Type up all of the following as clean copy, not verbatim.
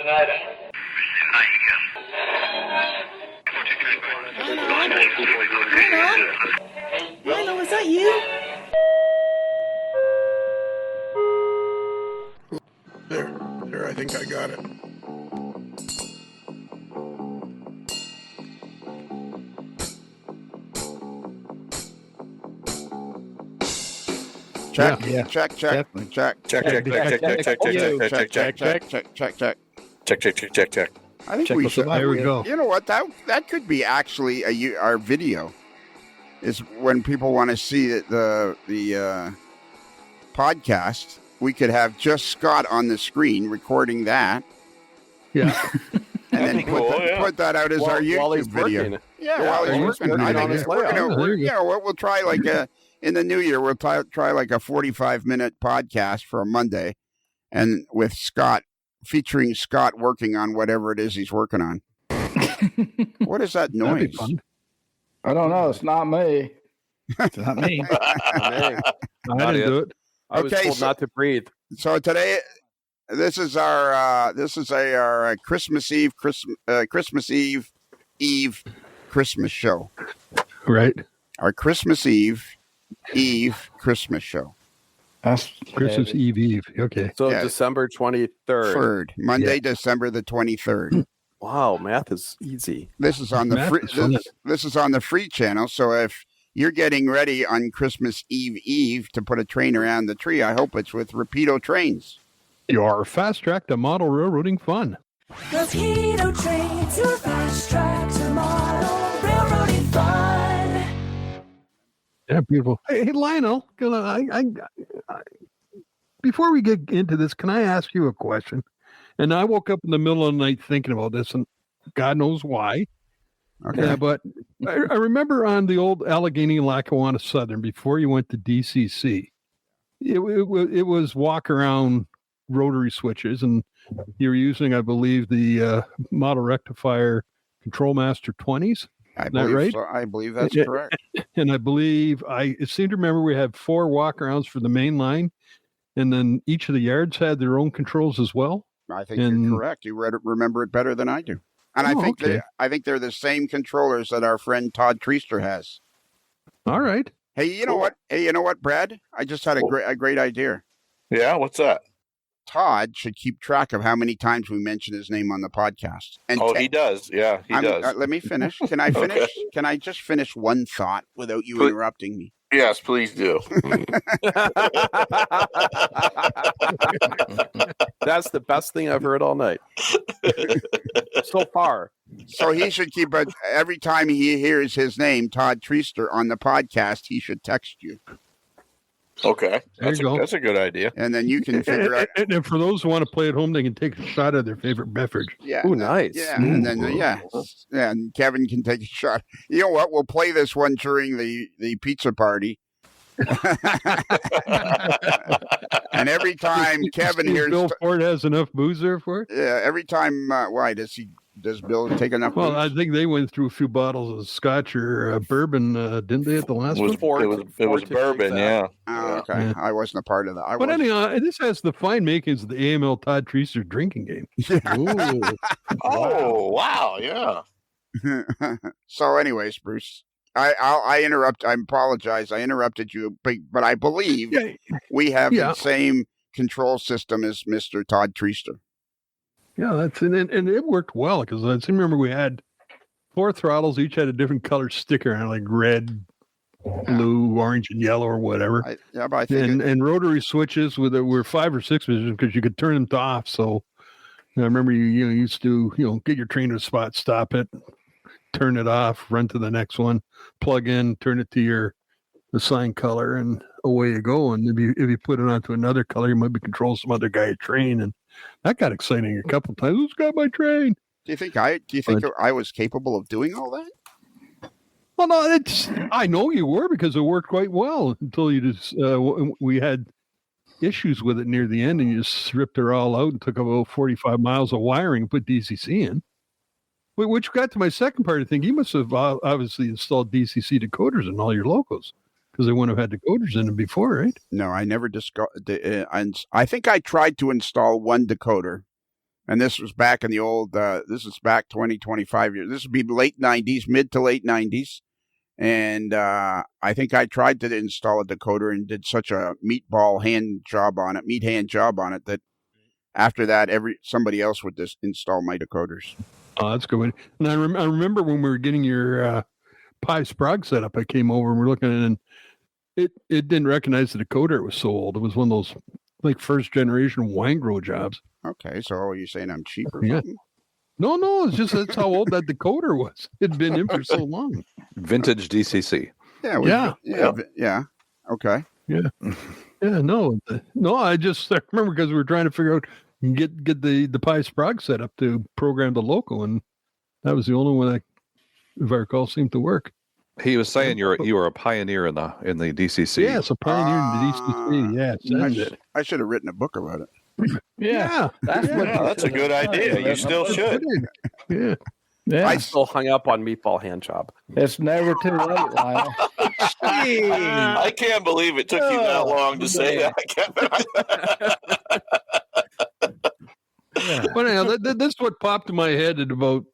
Lionel, is that you? There, I think I got it. Check. I think we should. There we go. You know what? That could be actually our video. Is when people want to see the podcast, we could have just Scott on the screen recording that. Yeah. And then put that out as our YouTube video. Working. While he's working. I think we'll try like in the new year, we'll try like a 45-minute podcast for a Monday, and with Scott, featuring Scott working on whatever it is he's working on. What is that noise? I don't know. It's not me. It's not me. I didn't do it. I was told not to breathe. So today, this is our Christmas Eve Christmas show. Right. Our Christmas Eve Christmas show. That's Christmas Eve. Okay. So December 23rd. Monday, December the 23rd. Wow, math is easy. This is on the free. This is on the free channel. So if you're getting ready on Christmas Eve to put a train around the tree, I hope it's with Rapido trains. Your fast track to model railroading fun. Rapido trains, your fast track to model railroading fun. Yeah, beautiful. Hey Lionel, before we get into this, can I ask you a question? And I woke up in the middle of the night thinking about this, and God knows why. Okay. Yeah, but I remember on the old Allegheny Lackawanna Southern, before you went to DCC, it was walk around rotary switches, and you were using, I believe, the model rectifier Control Master 20s. I believe that's correct. And I believe I seem to remember we had 4 walkarounds for the main line, and then each of the yards had their own controls as well. I think you're correct. You remember it better than I do. And I think they're the same controllers that our friend Todd Treaster has. All right. Hey, you know what? Hey, you know what, Brad? I just had a great idea. Yeah, what's that? Todd should keep track of how many times we mention his name on the podcast. And he does. Yeah, he does. Let me finish. Can I finish? Okay. Can I just finish one thought without you interrupting me? Yes, please do. That's the best thing I've heard all night. So far. So he should keep it every time he hears his name, Todd Treaster, on the podcast, he should text you. Okay. That's a good idea. And then you can figure out. And for those who want to play at home, they can take a shot of their favorite beverage. Yeah. Oh, nice. Yeah. And then, and Kevin can take a shot. You know what? We'll play this one during the pizza party. And every time Kevin hears. Bill Ford has enough booze there for it? Yeah. Every time. Why does Bill take enough booze? Well, I think they went through a few bottles of scotch or bourbon, didn't they, at the last one? It was bourbon, yeah. Oh, okay. Yeah. I wasn't a part of that. But anyhow, this has the fine makings of the AML Todd Treaster drinking game. Yeah. Oh, wow, yeah. So anyways, Bruce, I interrupt. I apologize. I interrupted you, but I believe we have the same control system as Mr. Todd Treaster. Yeah, and it worked well, because I remember we had 4 throttles, each had a different color sticker on it, like red, blue, orange, and yellow, or whatever. But I think and rotary switches were 5 or 6 positions, because you could turn them off. So I remember you used to get your train to a spot, stop it, turn it off, run to the next one, plug in, turn it to your assigned color, and away you go. And if you put it onto another color, you might be controlling some other guy's train, and that got exciting a couple of times. Who's got my train? Do you think I was capable of doing all that? Well, no, I know you were, because it worked quite well until you just we had issues with it near the end, and you just ripped her all out and took about 45 miles of wiring and put DCC in. Which got to my second part. I think you must have obviously installed DCC decoders in all your locos, because they wouldn't have had decoders in them before, right? No, I never I think I tried to install one decoder, And this was back in the old, this is back 20, 25 years. This would be late 90s, mid to late 90s. And I think I tried to install a decoder and did such a meat hand job on it that after that, somebody else would just install my decoders. Oh, that's good. And I remember when we were getting your Pi Sprague set up, I came over and we're looking at it, and it didn't recognize the decoder. It was so old. It was one of those like first generation wine grow jobs. Okay, so are you saying I'm cheap or Yeah. something? No, it's just that's how old that decoder was. It'd been in for so long. Vintage DCC. Yeah. Okay. Yeah. No. I remember because we were trying to figure out and get the Pi Sprague set up to program the local, and that was the only one that, if I recall, seemed to work. He was saying you were a pioneer in the DCC. Yes, a pioneer in the DCC. Yes, I should have written a book about it. Yeah. That's a good idea. You still should. Yeah. Yeah. I still hung up on meatball hand job. It's never too late, Lyle. I can't believe it took you that long to say that, Kevin. But anyhow, this is what popped in my head at about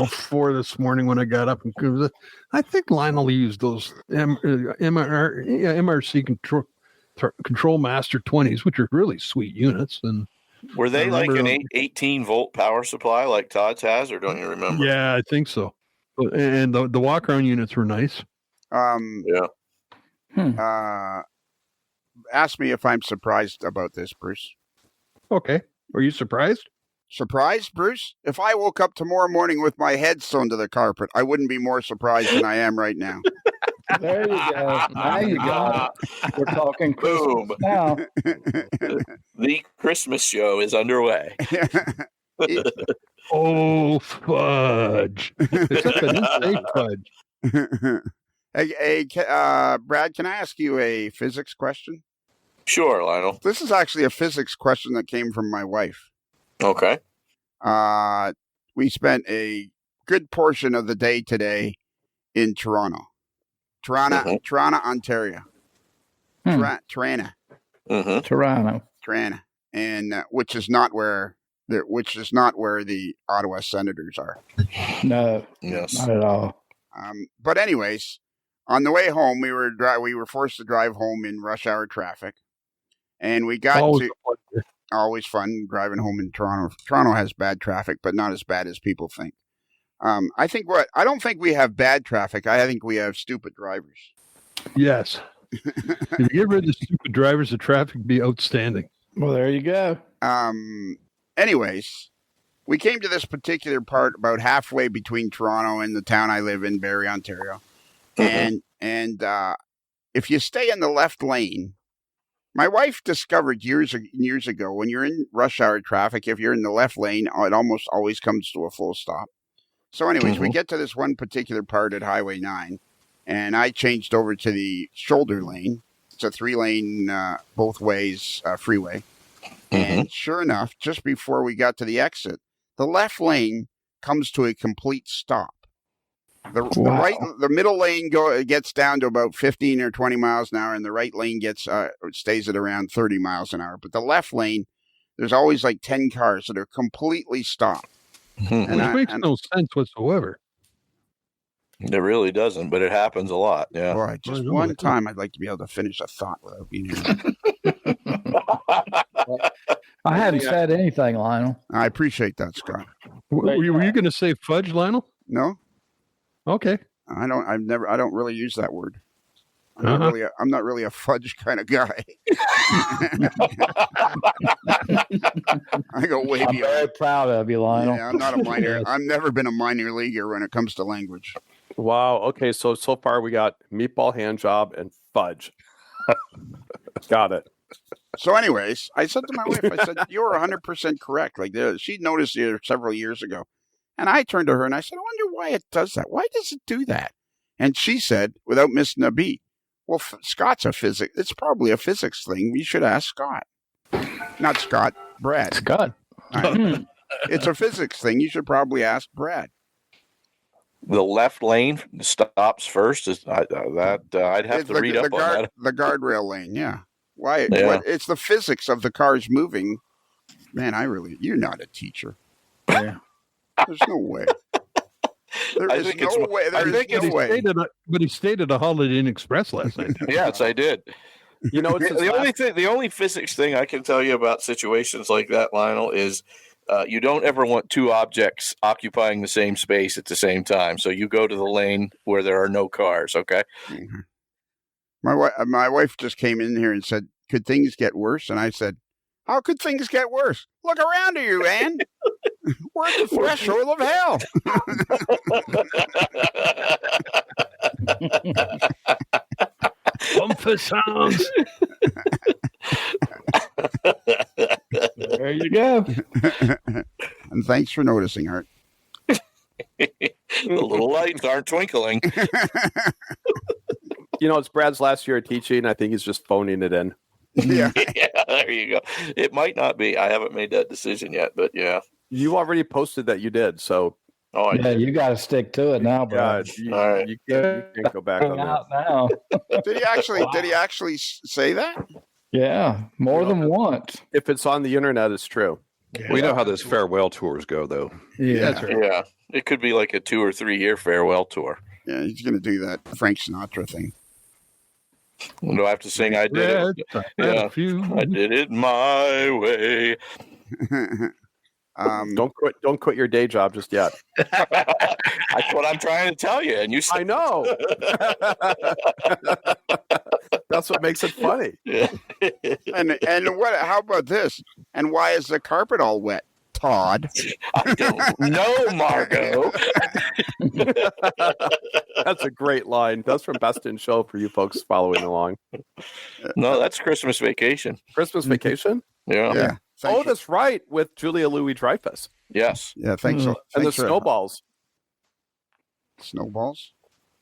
4 this morning when I got up, and I think Lionel used those MRC Control Master 20s, which are really sweet units. And were they like an 18-volt power supply like Todd's has, or don't you remember? Yeah, I think so. And the walk-around units were nice. Yeah. Ask me if I'm surprised about this, Bruce. Okay. Were you surprised? Surprised, Bruce? If I woke up tomorrow morning with my head sewn to the carpet, I wouldn't be more surprised than I am right now. There you go. Now you got it. We're talking Christmas now. The Christmas show is underway. Oh, fudge. Except I didn't say fudge. Hey, Brad, can I ask you a physics question? Sure, Lionel. This is actually a physics question that came from my wife. Okay. We spent a good portion of the day today in Toronto, Ontario. Toronto, and which is not where the Ottawa Senators are. No, Yes. not at all. But anyways, on the way home, we were forced to drive home in rush hour traffic, and we got always fun driving home in Toronto. Toronto has bad traffic, but not as bad as people think. I don't think we have bad traffic. I think we have stupid drivers. Yes. If you get rid of the stupid drivers, the traffic would be outstanding. Well, there you go. Anyways, we came to this particular part about halfway between Toronto and the town I live in, Barrie, Ontario. And if you stay in the left lane, my wife discovered years ago, when you're in rush hour traffic, if you're in the left lane, it almost always comes to a full stop. So anyways, we get to this one particular part at Highway 9, and I changed over to the shoulder lane. It's a 3-lane, both ways freeway. And sure enough, just before we got to the exit, the left lane comes to a complete stop. The middle lane gets down to about 15 or 20 miles an hour, and the right lane stays at around 30 miles an hour. But the left lane, there's always like 10 cars that are completely stopped. Which makes no sense whatsoever. It really doesn't, but it happens a lot. Yeah. Boy, just one time, I'd like to be able to finish a thought without being. I hadn't said anything, Lionel. I appreciate that, Scott. Were you going to say fudge, Lionel? No. Okay. I don't really use that word. I'm not really a fudge kind of guy. I go way beyond. I'm very proud of you, Lionel. Yeah, I'm not a minor. I've never been a minor leaguer when it comes to language. Wow. Okay. So far we got meatball hand job and fudge. Got it. So anyways, I said to my wife, I said, you're 100% correct. Like she noticed it several years ago. And I turned to her and I said, I wonder why it does that. Why does it do that? And she said, without missing a beat, well, Scott's a physics. It's probably a physics thing. We should ask Scott. Not Scott, Brad. Scott. It's a physics thing. You should probably ask Brad. The left lane stops first. I'd have to read up on that. The guardrail lane, yeah. Why? Yeah. It's the physics of the cars moving Man, you're not a teacher. Yeah. There's no way. There is no way. There is no way. But he stayed at a Holiday Inn Express last night. Yes, I did. You know, it's The only physics thing I can tell you about situations like that, Lionel, is you don't ever want two objects occupying the same space at the same time. So you go to the lane where there are no cars. Okay. Mm-hmm. My wife just came in here and said, "Could things get worse?" And I said, "How could things get worse? Look around you, Ann. We're at the threshold of hell." Bumper sounds. There you go. And thanks for noticing, Art. The little lights aren't twinkling. You know, it's Brad's last year of teaching. I think he's just phoning it in. Yeah. Yeah, there you go. It might not be. I haven't made that decision yet, but yeah. You already posted that you did, so. Oh, Yeah, you got to stick to it now, bro. God, All right. you can't go back on that. Out now. Did he actually say that? Yeah, more than once. If it's on the internet, it's true. We know how those farewell tours go, though. Yeah. That's right. Yeah. It could be like a 2 or 3 year farewell tour. Yeah, he's going to do that Frank Sinatra thing. Do I have to sing I did it? Yeah. I did it my way. Don't quit your day job just yet. That's what I'm trying to tell you. And you said, I know. That's what makes it funny. And what? How about this? And why is the carpet all wet, Todd? I don't know, Margot. That's a great line. That's from Best in Show for you folks following along. No, that's Christmas Vacation. Christmas Vacation? Yeah. Yeah. Oh, that's right, with Julia Louis-Dreyfus. Yes. Yeah, thanks. And the snowballs. Snowballs?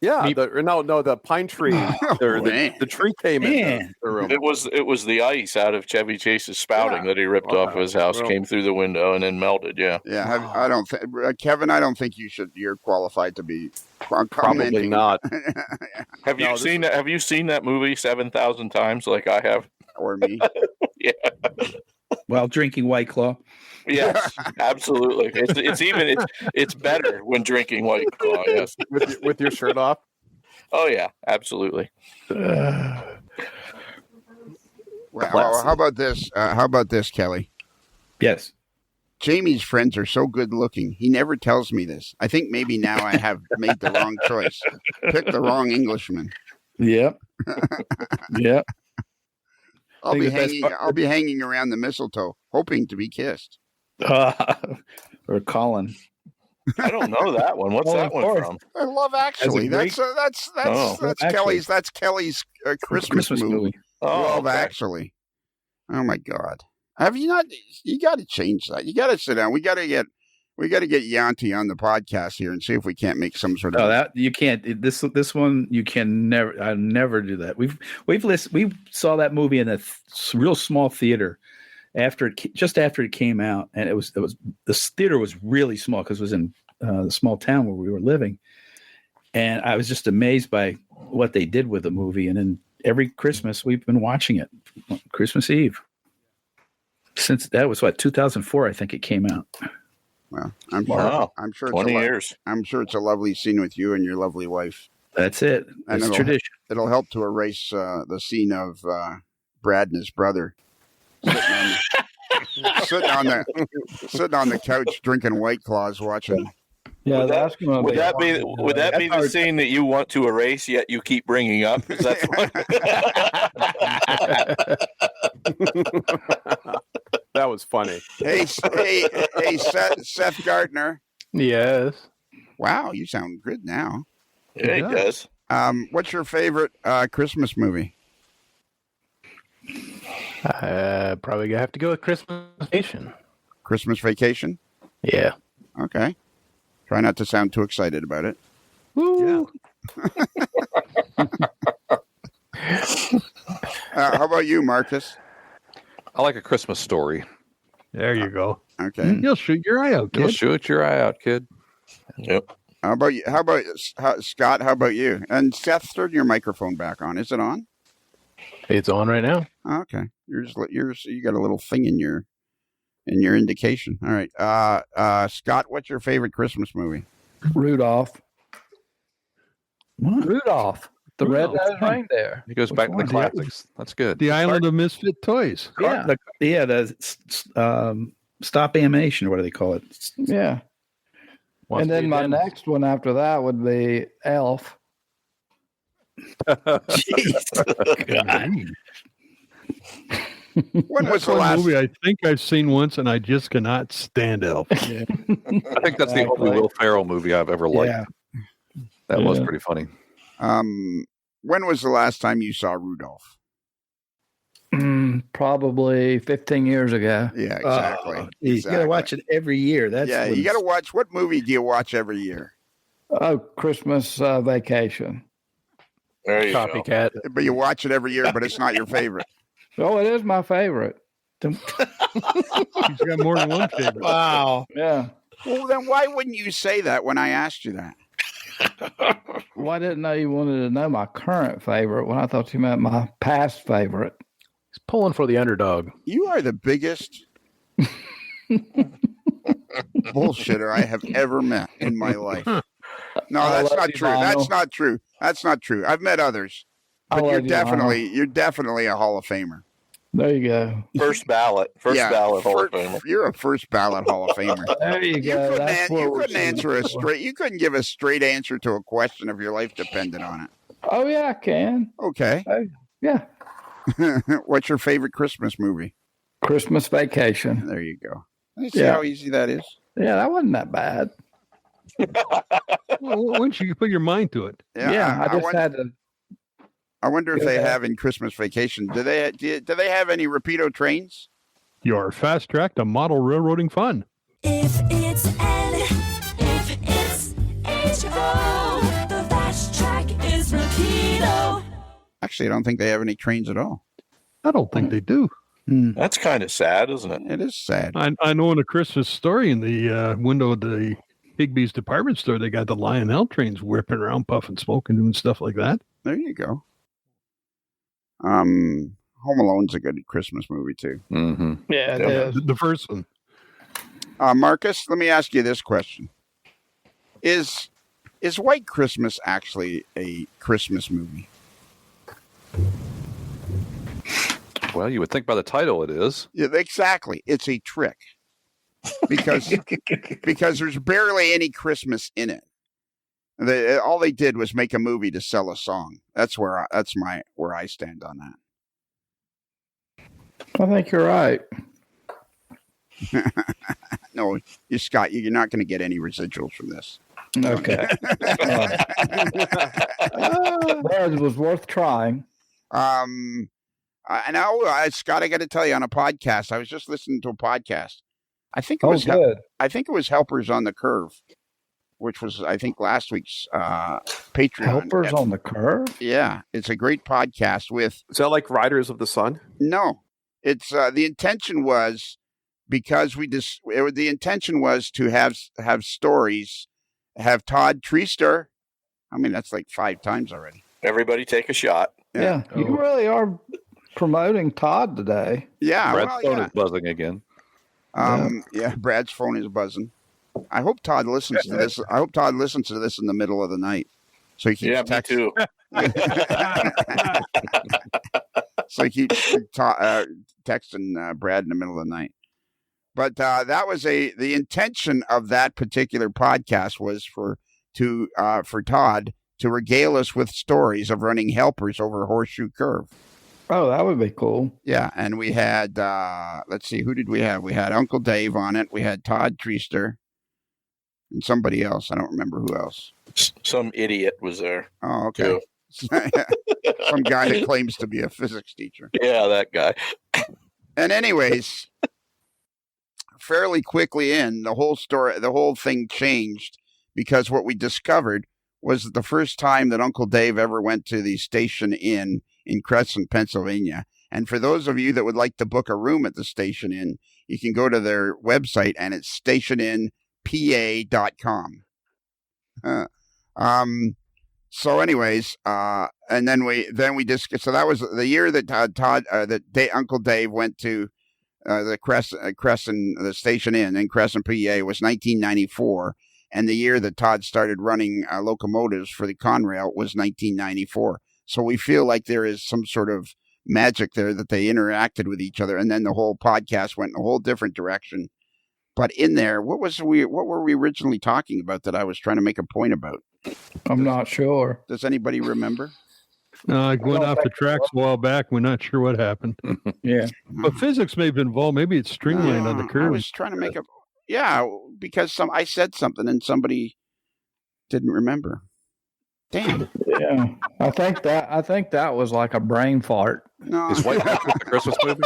Yeah, the pine tree. The tree came in the room. It was the ice out of Chevy Chase's spouting that he ripped off of his house, came through the window, and then melted. Yeah. Yeah. I don't think Kevin. I don't think you're qualified to be Probably commenting. not. Have you seen that? Have you seen that movie 7,000 times, like I have? Or me. Yeah. While drinking White Claw. Yes, absolutely. It's better when drinking White Claw. Yes, with your shirt off. Oh yeah, absolutely. Well, how about this? How about this, Kelly? Yes. Jamie's friends are so good looking. He never tells me this. I think maybe now I have made the wrong choice. Picked the wrong Englishman. Yep. Yep. I'll be hanging around the mistletoe, hoping to be kissed. Or Colin. I don't know that one. What's that one from? I Love Actually. That's Kelly's. That's Kelly's Christmas movie. Oh, Love Actually. Oh my God. Have you not? You got to change that. You got to sit down. We got to get Yanti on the podcast here and see if we can't make some sort of. No, that you can't. This one you can never. I never do that. We saw that movie in a real small theater just after it came out, and it was the theater was really small because it was in the small town where we were living, and I was just amazed by what they did with the movie. And then every Christmas we've been watching it, Christmas Eve. Since that was 2004, I think it came out. Well, I'm sure 20 years. I'm sure it's a lovely scene with you and your lovely wife. That's it. That's tradition. It'll help to erase the scene of Brad and his brother sitting on the couch drinking White Claws, watching. Yeah, would that be the scene that you want to erase yet you keep bringing up? Is that That was funny. Hey, Seth Gartner. Yes. Wow, you sound good now. Yeah, he does. What's your favorite Christmas movie? Probably gonna have to go with Christmas Vacation. Christmas Vacation? Yeah. Okay. Try not to sound too excited about it. Woo! How about you, Marcus? I like A Christmas Story. There you go. Okay. You'll shoot your eye out, kid. You'll shoot your eye out, kid. Yep. How about you? Scott? How about you? And Seth, turn your microphone back on. Is it on? It's on right now. Okay. You got a little thing in in your indication. All right. Scott, what's your favorite Christmas movie? Rudolph. What? Rudolph, the Rudolph. red-nosed reindeer. He goes back to the classics. That's good. The Island of Misfit Toys. The stop animation, or what do they call it? Yeah. And then my next one after that would be Elf. Jeez. When was the One last movie I think I've seen once, and I just cannot stand Elf. I think that's the only Will Ferrell movie I've ever liked. Yeah. That was pretty funny. When was the last time you saw Rudolph? Probably 15 years ago. Yeah, exactly. You got to watch it every year. That's you got to watch. What movie do you watch every year? Oh, Christmas Vacation. There you go. Copycat. But you watch it every year, but it's not your favorite. Oh, it is my favorite. He's got more than one favorite. Wow. Yeah. Well, then why wouldn't you say that when I asked you that? Well, I didn't know you wanted to know my current favorite when I thought you meant my past favorite. He's pulling for the underdog. You are the biggest bullshitter I have ever met in my life. No, I that's love not you, true. Lionel. That's not true. That's not true. I've met others, I but you're love you, Lionel. definitely a Hall of Famer. There you go. First ballot Hall of Famer. You're a first ballot Hall of Famer. There you go. That's what we're shooting You couldn't give a straight answer to a question if your life depended on it. Oh, yeah, I can. Okay. Yeah. What's your favorite Christmas movie? Christmas Vacation. There you go. You see Yeah. how easy that is? Yeah, that wasn't that bad. Well, once you put your mind to it. Yeah, I just had to. I wonder if Go they ahead. have in Christmas Vacation. Do they have any Rapido trains? Your fast track to model railroading fun. If it's N, if it's H-O, the fast track is Rapido. Actually, I don't think they have any trains at all. I don't think they do. That's kind of sad, isn't it? It is sad. I know in a Christmas Story in the window of the Higbee's department store, they got the Lionel trains whipping around, puffing smoke and doing stuff like that. There you go. Home Alone's a good Christmas movie too. Mm-hmm. Yeah, it is. The first one. Marcus, let me ask you this question: Is White Christmas actually a Christmas movie? Well, you would think by the title it is. Yeah, exactly. It's a trick because there's barely any Christmas in it. All they did was make a movie to sell a song. That's where I stand on that. I think you're right. No, Scott, you're not going to get any residuals from this. Okay. Well, it was worth trying. I know, Scott, I got to tell you, on a podcast, I was just listening to a podcast. I think it Oh, was good. I think it was Helpers on the Curve, which was, I think, last week's Patreon. Helpers on the Curve? Yeah, it's a great podcast with. Is that like Riders of the Sun? No, it's the intention was because the intention was to have stories, have Todd Treaster. I mean, that's like 5 times already. Everybody take a shot. Yeah. You really are promoting Todd today. Yeah, Brad's phone is buzzing again. Yeah, Brad's phone is buzzing. I hope Todd listens to this. I hope Todd listens to this in the middle of the night, so he keeps Yeah, me texting. too. So he keeps texting Brad in the middle of the night. But that was the intention of that particular podcast was for Todd to regale us with stories of running helpers over Horseshoe Curve. Oh, that would be cool. Yeah, and we had let's see, who did we have? We had Uncle Dave on it. We had Todd Treaster and somebody else. I don't remember who else. Some idiot was there. Oh, okay. Some guy that claims to be a physics teacher. Yeah, that guy. And anyways, fairly quickly the whole thing changed because what we discovered was that the first time that Uncle Dave ever went to the Station Inn in Crescent, Pennsylvania. And for those of you that would like to book a room at the Station Inn, you can go to their website, and it's stationinpa.com. So anyways, and then we discussed. So that was the year that Uncle Dave went to the Crescent, the Station Inn in Crescent, PA, was 1994, and the year that Todd started running locomotives for the Conrail was 1994. So we feel like there is some sort of magic there that they interacted with each other, and then the whole podcast went in a whole different direction. But in there, what were we originally talking about that I was trying to make a point about? I'm not sure. Does anybody remember? I went off the tracks a while back. We're not sure what happened. Yeah. But physics may have been involved. Maybe it's streamlined on the curve. I was trying to make a because I said something and somebody didn't remember. Damn. Yeah. I think that was like a brain fart. No, Is White Christmas a Christmas movie?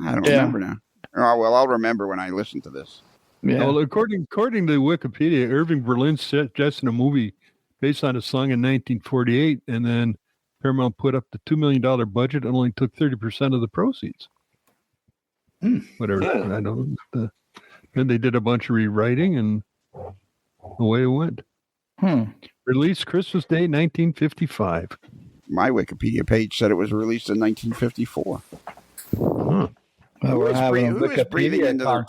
I don't remember now. Oh well, I'll remember when I listen to this. Yeah. Well, according to Wikipedia, Irving Berlin suggested a movie based on a song in 1948, and then Paramount put up the $2 million budget and only took 30% of the proceeds. Whatever. I don't know. Then they did a bunch of rewriting, and away it went. Released Christmas Day, 1955. My Wikipedia page said it was released in 1954. Huh. Who is breathing into their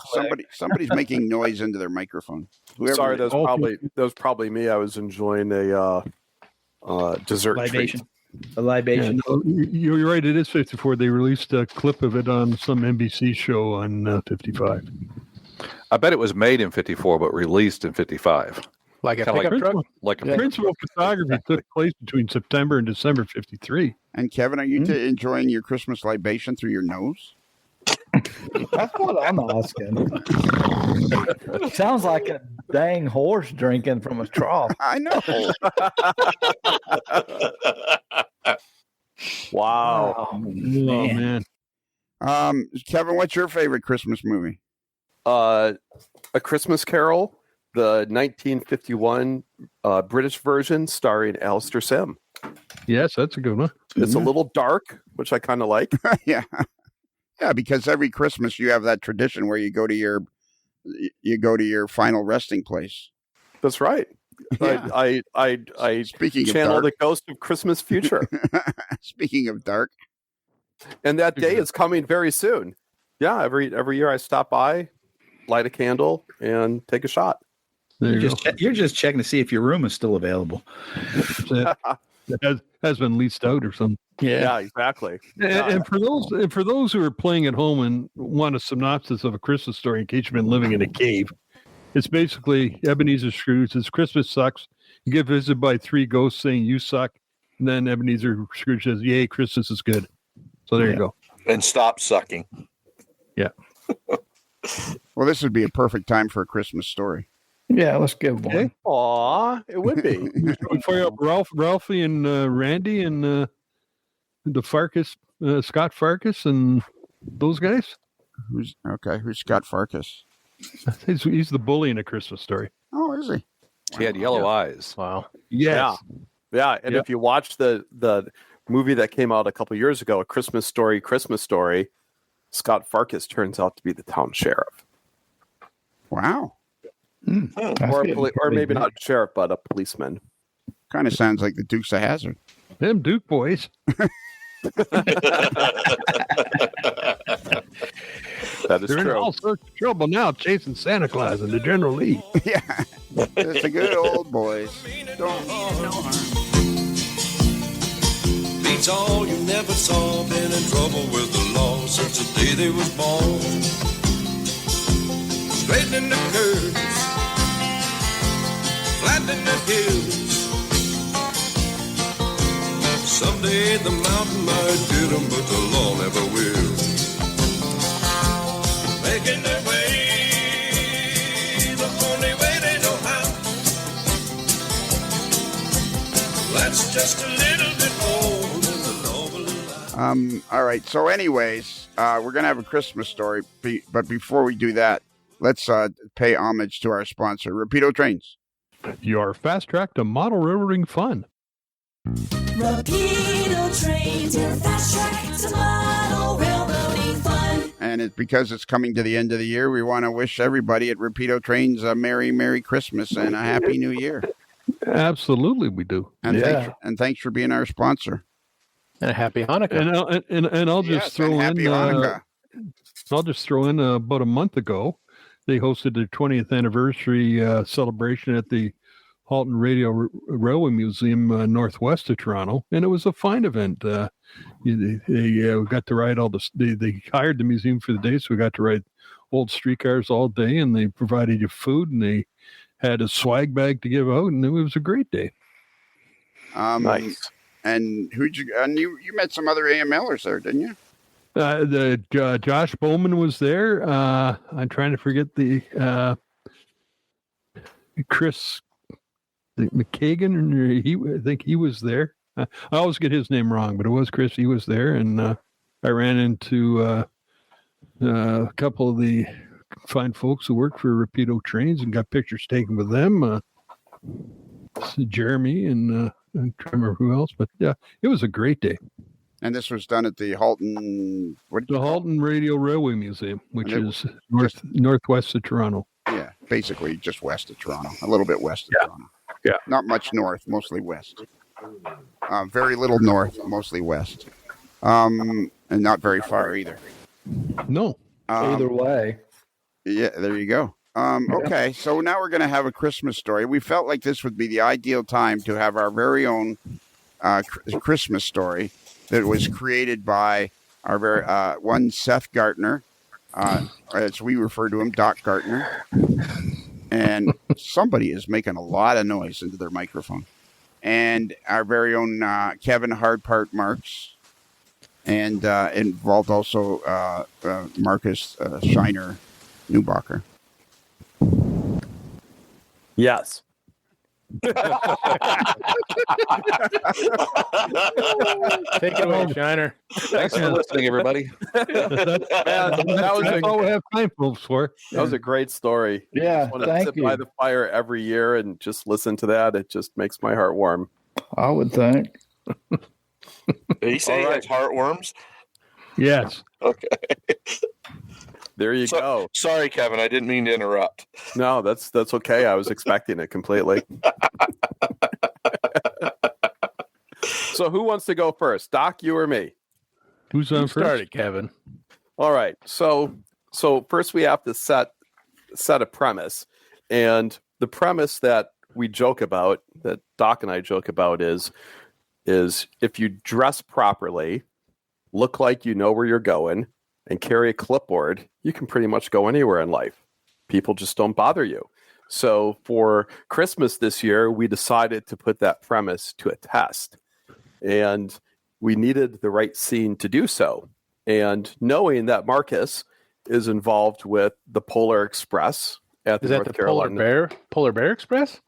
somebody's making noise into their microphone? Sorry, that was probably me. I was enjoying a dessert libation. treat. A libation. Yeah, no, you're right. It is 54. They released a clip of it on some NBC show on 55. I bet it was made in 54, but released in 55. Like a Kinda pickup truck? Like a Principal photography took place between September and December 53. And Kevin, are you enjoying your Christmas libation through your nose? That's what I'm asking. Sounds like a dang horse drinking from a trough. I know. Wow. Oh, Man. Kevin, what's your favorite Christmas movie? A Christmas Carol, the 1951 British version starring Alistair Sim. Yes, that's a good one. It's a little dark, which I kind of like. Yeah, because every Christmas you have that tradition where you go to your final resting place. That's right. Yeah. I Speaking channel of the dark. ghost of Christmas future. Speaking of dark, And that day is coming very soon. Yeah, every year I stop by, light a candle, and take a shot. There you You're just checking to see if your room is still available. go. It has been leased out or something. Yeah, exactly. And for those who are playing at home and want a synopsis of A Christmas Story in case you've been living in a cave, it's basically Ebenezer Scrooge says Christmas sucks. You get visited by three ghosts saying you suck, and then Ebenezer Scrooge says, "Yay, Christmas is good." So there you go. And stop sucking. Yeah. well, this would be a perfect time for A Christmas Story. Yeah, let's give one. Okay. Aw, it would be. We fire up Ralphie and Randy and the Farkas, Scott Farkas and those guys. Who's Scott Farkas? He's the bully in A Christmas Story. Oh, is he? He had yellow eyes. Wow. Yes. Yeah. And if you watch the movie that came out a couple years ago, A Christmas Story, Scott Farkas turns out to be the town sheriff. Wow. Or maybe not sheriff, but a policeman. Kind of sounds like the Dukes of Hazzard. Them Duke boys. That is They're in true. all sorts of trouble now chasing Santa Claus and the General Lee. Yeah. It's the good old boys. Don't mean no harm. Beats all you never saw, been in trouble with the law since the day they was born. Straightening the curves, flattening the hills. Someday the mountain might get them, but the law never will. Making their way the only way they know how. That's just a little bit more than the law will allow. All right. So, anyways, we're gonna have A Christmas Story, but before we do that, let's pay homage to our sponsor, Rapido Trains. Your fast track to model railroading fun. Rapido Trains, your fast track to model railroading fun. And because it's coming to the end of the year, we want to wish everybody at Rapido Trains a Merry Christmas and a Happy New Year. Absolutely, we do. And thanks for being our sponsor. And a happy Hanukkah. And I'll just Yes, throw and in. happy Hanukkah. I'll just throw in about a month ago, they hosted their 20th anniversary celebration at the Halton Railway Museum northwest of Toronto, and it was a fine event. They got to ride they hired the museum for the day, so we got to ride old streetcars all day, and they provided you food, and they had a swag bag to give out, and it was a great day. Nice. And you met some other AMLers there, didn't you? Josh Bowman was there. I'm trying to forget the Chris McKagan. I think he was there. I always get his name wrong, but it was Chris. He was there, and I ran into a couple of the fine folks who work for Rapido Trains and got pictures taken with them. Jeremy and I can't remember who else, but yeah, it was a great day. And this was done at the Halton. Halton Radio Railway Museum, which is northwest of Toronto. Yeah, basically just west of Toronto, a little bit west of Toronto. Yeah. Not much north, mostly west. Very little north, mostly west. And not very far either. No. Either way. Yeah, there you go. Okay, so now we're going to have a Christmas story. We felt like this would be the ideal time to have our very own Christmas story that was created by our very one Seth Gartner, as we refer to him, Doc Gartner. And somebody is making a lot of noise into their microphone. And our very own Kevin Hardpart Marks. And involved also Marcus Neubacher. Yes. Take it away, Shiner. Thanks for listening, everybody. That's all we have time for. That was a great story. Yeah, I want to thank sit you. by the fire every year and just listen to that. It just makes my heart warm. I would think. Did he say he has heartworms? Yes. Okay. There you go. Sorry, Kevin. I didn't mean to interrupt. No, that's okay. I was expecting it completely. So who wants to go first? Doc, you or me? Who's on You first? started, Kevin. All right. So first we have to set a premise. And the premise that we joke about, that Doc and I joke about is if you dress properly, look like you know where you're going, and carry a clipboard, you can pretty much go anywhere in life. People just don't bother you. So for Christmas this year, we decided to put that premise to a test. And we needed the right scene to do so. And knowing that Marcus is involved with the Polar Express at the Is that North the Carolina. Polar Bear Express?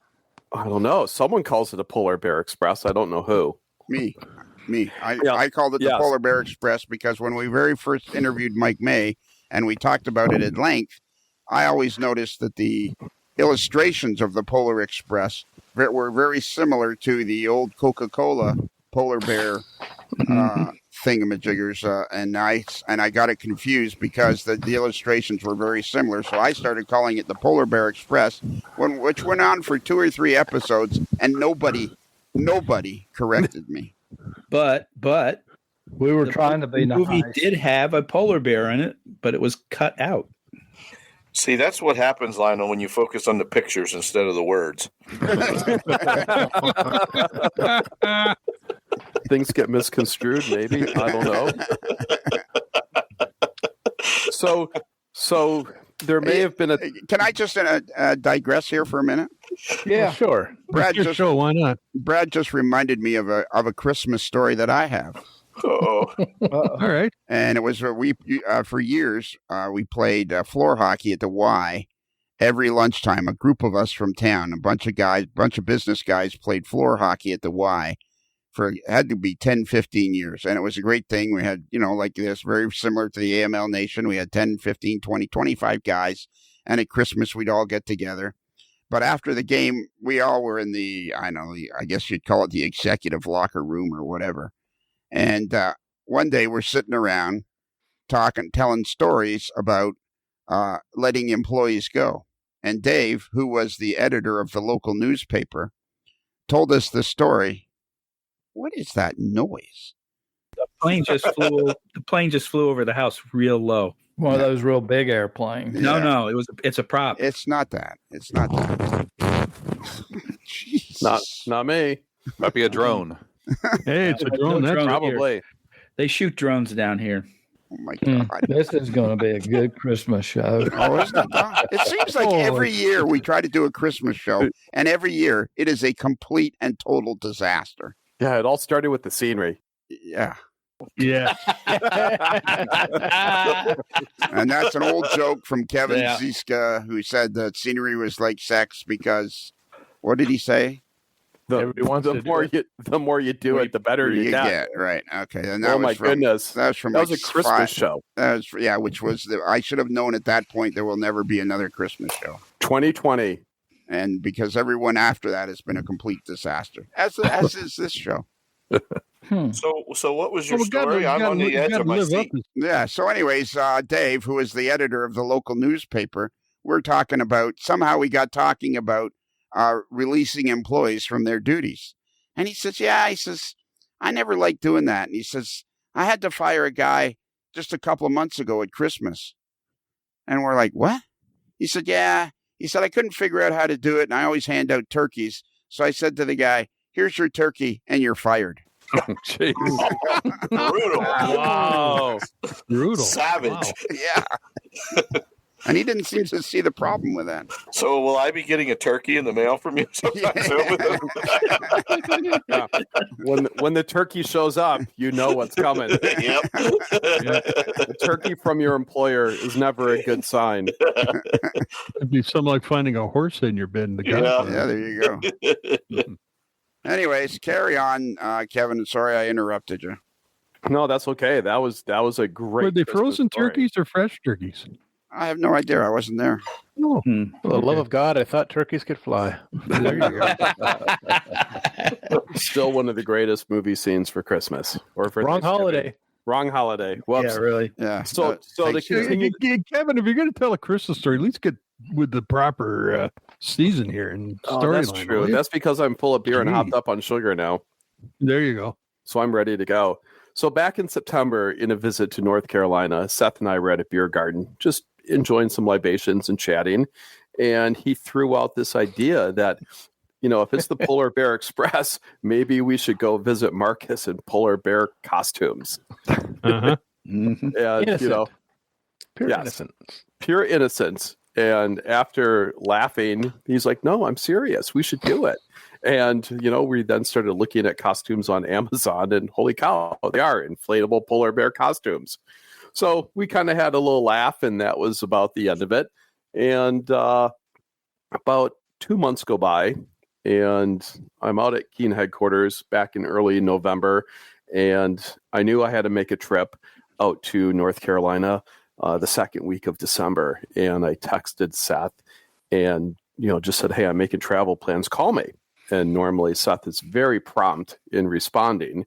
I don't know. Someone calls it a Polar Bear Express. I don't know who. Me. I called it the Polar Bear Express because when we very first interviewed Mike May and we talked about it at length, I always noticed that the illustrations of the Polar Express were very similar to the old Coca-Cola Polar Bear thingamajiggers, and I got it confused because the illustrations were very similar. So I started calling it the Polar Bear Express, which went on for 2 or 3 episodes, and nobody corrected me. But We were trying to be the movie nice. did have a polar bear in it, but it was cut out. See, that's what happens, Lionel, when you focus on the pictures instead of the words. Things get misconstrued, maybe. I don't know. So there may have been a. Can I just digress here for a minute? Yeah, sure. Brad It's your just show. Why not? Brad just reminded me of a Christmas story that I have. Oh, All right. And it was for years we played floor hockey at the Y every lunchtime. A group of us from town, a bunch of business guys, played floor hockey at the Y for had to be 10, 15 years, and it was a great thing. We had like this, very similar to the AML Nation. We had 10, 15, 20, 25 guys, and at Christmas we'd all get together. But after the game, we all were in I guess you'd call it the executive locker room or whatever. And one day we're sitting around talking, telling stories about letting employees go. And Dave, who was the editor of the local newspaper, told us the story. What is that noise? plane just flew. The plane just flew over the house real low. One of those real big airplanes. No, it's a prop. It's not that. It's not that. Jesus. Not me. Might be a drone. Hey, it's a drone. No That's drone. Probably. They shoot drones down here. Oh my God. This is going to be a good Christmas show. Oh, isn't it? It seems like every year we try to do a Christmas show, and every year it is a complete and total disaster. Yeah, it all started with the scenery. Yeah. Yeah. And that's an old joke from Kevin Ziska, who said that scenery was like sex because, what did he say? The more you do it, the better you get. Right. Okay. And that was goodness. That was from that was a Christmas show. That was, which was I should have known at that point there will never be another Christmas show. 2020. And because everyone after that has been a complete disaster, as is this show. So what was your story? I'm on the edge of my seat. Yeah. So anyways, Dave, who is the editor of the local newspaper, we're talking about, somehow we got talking about releasing employees from their duties. And he says, I never liked doing that. And he says, I had to fire a guy just a couple of months ago at Christmas. And we're like, what? He said, yeah. He said, I couldn't figure out how to do it. And I always hand out turkeys. So I said to the guy, here's your turkey and you're fired. Oh, jeez. Brutal. Wow. Brutal. Savage. Wow. Yeah. And he didn't seem to see the problem with that. So will I be getting a turkey in the mail from you sometime soon? Yeah. When the turkey shows up, you know what's coming. Yep. The turkey from your employer is never a good sign. It'd be something like finding a horse in your bed in the garden. Yeah, there you go. Anyways, carry on, Kevin. Sorry I interrupted you. No, that's okay. That was a great. Were they Christmas frozen story. turkeys or fresh turkeys? I have no idea. I wasn't there. No. For the love of God, I thought turkeys could fly. There you go. Still one of the greatest movie scenes for Christmas or for Wrong Thanksgiving. holiday. Wrong holiday. Whoops. Yeah, really. Yeah. So to thanks. continue. Kevin, if you're going to tell a Christmas story, at least get with the proper season here and That's storyline. true. That's because I'm full of beer and hopped up on sugar now. There you go. So I'm ready to go. So back in September, in a visit to North Carolina, Seth and I were at a beer garden, just enjoying some libations and chatting. And he threw out this idea that, if it's the Polar Bear Express, maybe we should go visit Marcus in polar bear costumes. Uh-huh. And, Innocent. Pure yes. innocence. Pure innocence. And after laughing, he's like, no, I'm serious. We should do it. And, we then started looking at costumes on Amazon, and holy cow, they are inflatable polar bear costumes. So we kind of had a little laugh, and that was about the end of it. And about 2 months go by, and I'm out at Keene headquarters back in early November, and I knew I had to make a trip out to North Carolina the second week of December. And I texted Seth and, just said, hey, I'm making travel plans. Call me. And normally Seth is very prompt in responding.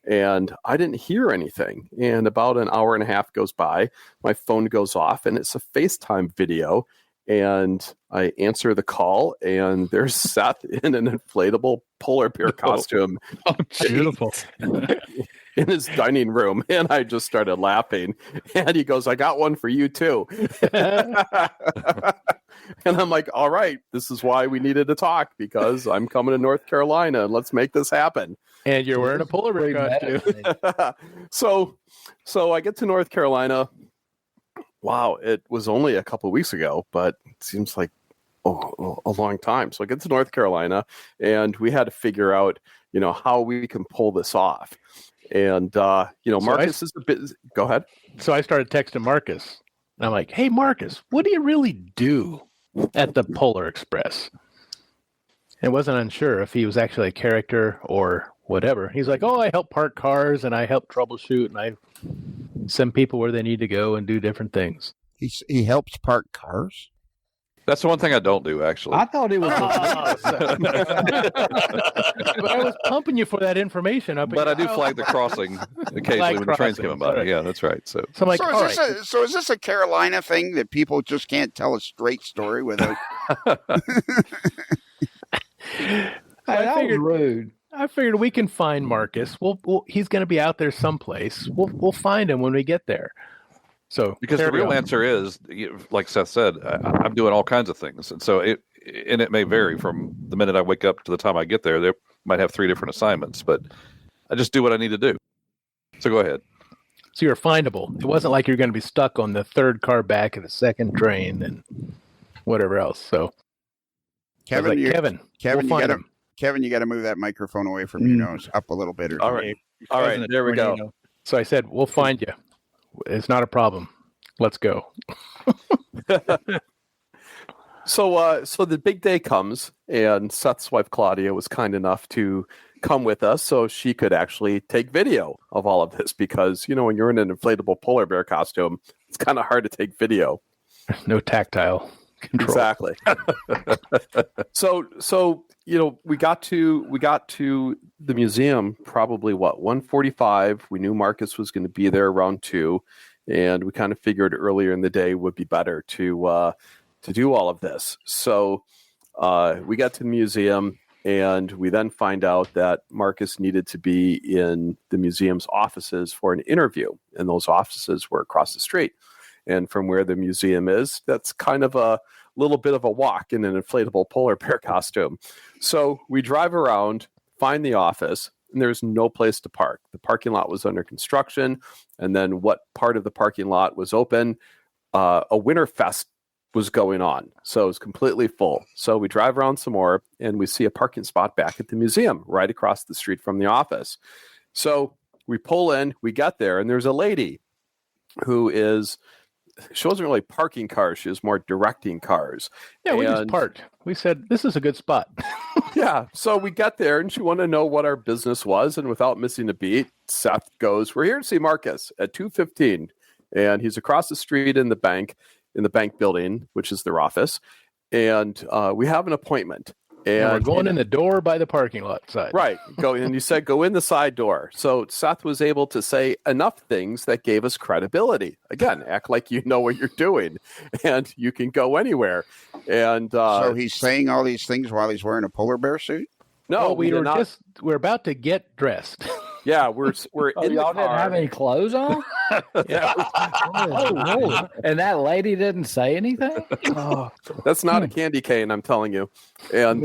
And I didn't hear anything. And about an hour and a half goes by. My phone goes off, and it's a FaceTime video. And I answer the call, and there's Seth in an inflatable polar bear costume. Oh, beautiful. In his dining room, and I just started laughing. And he goes, I got one for you too. And I'm like, all right, this is why we needed to talk, because I'm coming to North Carolina and let's make this happen. And you're wearing a polar bear costume. So I get to North Carolina. Wow, it was only a couple of weeks ago, but it seems like a long time. So I get to North Carolina, and we had to figure out, how we can pull this off. And, Marcus is a bit... Go ahead. So I started texting Marcus. And I'm like, hey, Marcus, what do you really do at the Polar Express? And wasn't unsure if he was actually a character or whatever. He's like, oh, I help park cars, and I help troubleshoot, and I send people where they need to go and do different things. He helps park cars? That's the one thing I don't do, actually. I thought it was. But I was pumping you for that information. But I do flag the crossing occasionally when the train's coming by. Right. Yeah, that's right. So I'm like, So is this a Carolina thing that people just can't tell a straight story without? That was rude. I figured we can find Marcus. He's going to be out there someplace. We'll find him when we get there. So Because the real answer is, like Seth said, I'm doing all kinds of things, and so it may vary from the minute I wake up to the time I get there. They might have 3 different assignments, but I just do what I need to do. So go ahead. So you're findable. It wasn't like you're going to be stuck on the 3rd car back in the 2nd train and whatever else. So Kevin, Kevin, Kevin, you got to move that microphone away from your nose up a little bit. All right. There we go. So I said, we'll find you. It's not a problem. Let's go. So the big day comes, and Seth's wife Claudia was kind enough to come with us so she could actually take video of all of this, because when you're in an inflatable polar bear costume, it's kind of hard to take video. No tactile control. Exactly. So we got to the museum probably 1:45. We knew Marcus was going to be there around 2, and we kind of figured earlier in the day would be better to do all of this. So we got to the museum, and we then find out that Marcus needed to be in the museum's offices for an interview, and those offices were across the street. And from where the museum is, that's kind of a little bit of a walk in an inflatable polar bear costume. So we drive around, find the office, and there's no place to park. The parking lot was under construction, and then what part of the parking lot was open? A Winterfest was going on, so it was completely full. So we drive around some more, and we see a parking spot back at the museum right across the street from the office. So we pull in, we get there, and there's a lady who she wasn't really parking cars, she was more directing cars. Yeah, we just parked. We said, this is a good spot. Yeah, so we get there, and she wanted to know what our business was, and without missing a beat, Seth goes, we're here to see Marcus at 2:15, and he's across the street in the bank building, which is their office, and we have an appointment. And we're going in the door by the parking lot side. Right. And you said go in the side door. So Seth was able to say enough things that gave us credibility. Again, act like you know what you're doing, and you can go anywhere. And so he's saying all these things while he's wearing a polar bear suit? No, we're about to get dressed. Yeah, we're in y'all the car. didn't have any clothes on? Yeah. Oh, and that lady didn't say anything? Oh. That's not a candy cane, I'm telling you. And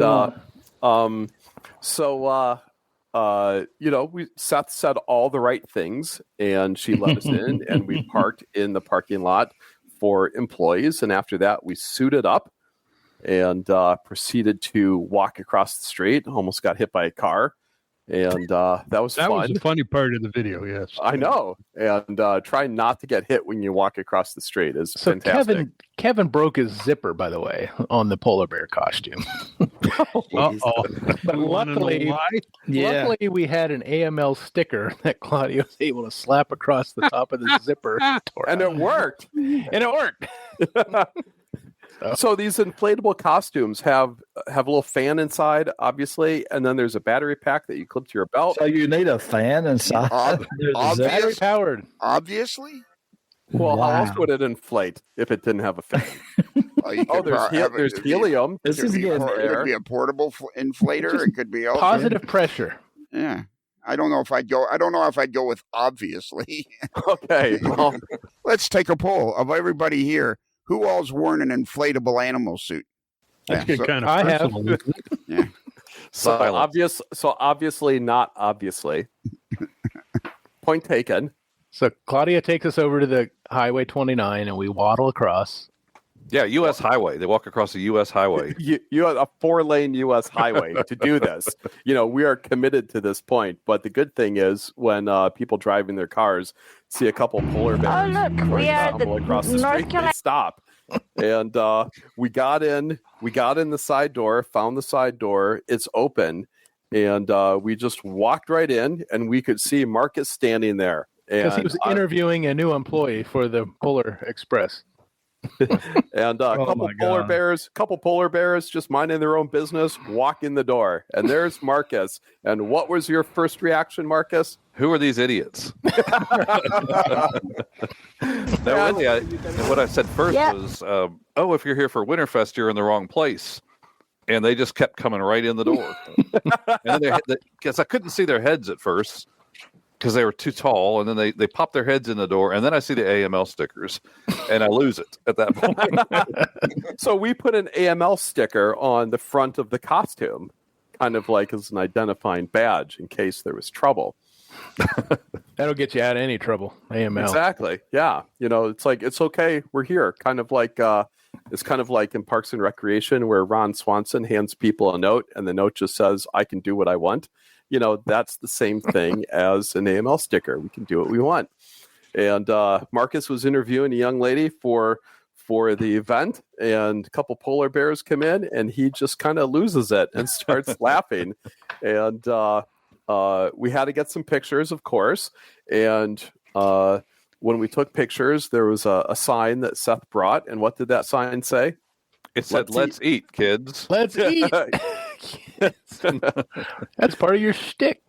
Seth said all the right things, and she let us in, and we parked in the parking lot for employees. And after that, we suited up and proceeded to walk across the street. Almost got hit by a car. And that was fun. That was the funny part of the video, yes. I know. And try not to get hit when you walk across the street is fantastic. Kevin broke his zipper, by the way, on the polar bear costume. Uh-oh. But luckily, we had an AML sticker that Claudia was able to slap across the top of the zipper. And it worked. So these inflatable costumes have a little fan inside, obviously, and then there's a battery pack that you clip to your belt. So you need a fan inside? Battery powered. Obviously. Well, how else would it inflate if it didn't have a fan? There's helium. It could be a portable inflator. It could be positive pressure. Yeah. I don't know if I'd go with obviously. Okay. Well, let's take a poll of everybody here. Who all's worn an inflatable animal suit? That's good kind of I have. Yeah. So obviously not obviously. Point taken. So Claudia takes us over to the Highway 29, and we waddle across. Yeah, U.S. highway. They walk across the U.S. highway. You have a 4-lane U.S. highway to do this. We are committed to this point. But the good thing is when people driving their cars see a couple polar bears across the street, they stop. And we got in the side door, found the side door. It's open. And we just walked right in, and we could see Marcus standing there. Because he was interviewing a new employee for the Polar Express. And a couple polar bears just minding their own business, walk in the door, and there's Marcus. And what was your first reaction, Marcus? Who are these idiots? Really, what I said first was, if you're here for Winterfest, you're in the wrong place. and they just kept coming right in the door. And then because I couldn't see their heads at first because they were too tall, and then they pop their heads in the door, and then I see the AML stickers, and I lose it at that point. So we put an AML sticker on the front of the costume, kind of like as an identifying badge in case there was trouble. That'll get you out of any trouble. AML. Exactly. Yeah. It's like, it's okay. We're here. It's kind of like in Parks and Recreation where Ron Swanson hands people a note and the note just says, I can do what I want. That's the same thing as an AML sticker. We can do what we want. And Marcus was interviewing a young lady for the event, and a couple polar bears come in, and he just kind of loses it and starts laughing. And we had to get some pictures, of course. And when we took pictures, there was a sign that Seth brought. And what did that sign say? It said, let's eat, kids. Let's eat. That's part of your shtick.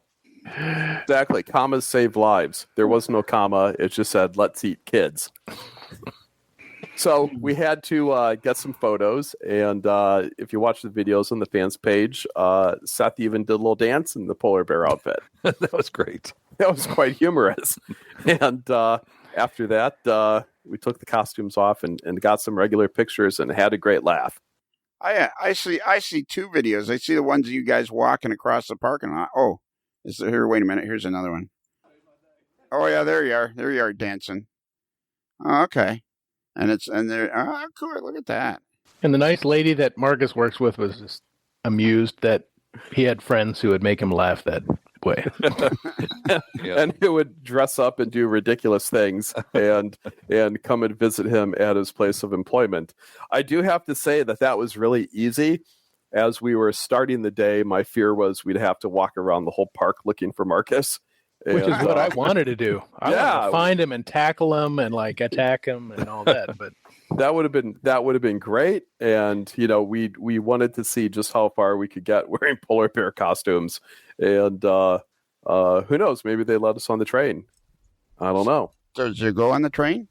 Exactly. Commas save lives. There was no comma. It just said, let's eat, kids. So we had to get some photos. And if you watch the videos on the fans page, Seth even did a little dance in the polar bear outfit. That was great. That was quite humorous. And after that, we took the costumes off and got some regular pictures and had a great laugh. I see two videos. I see the ones of you guys walking across the parking lot. Oh, here? Wait a minute. Here's another one. Oh yeah, there you are. There you are dancing. Oh, okay. And they're cool. Look at that. And the nice lady that Marcus works with was just amused that he had friends who would make him laugh that way. And who would dress up and do ridiculous things and come and visit him at his place of employment. I do have to say that was really easy. As we were starting the day, my fear was we'd have to walk around the whole park looking for Marcus. Which is what I wanted to do. I wanted to find him and tackle him and attack him and all that. But that would have been great. And we wanted to see just how far we could get wearing polar bear costumes. And who knows? Maybe they let us on the train. I don't know. So did you go on the train?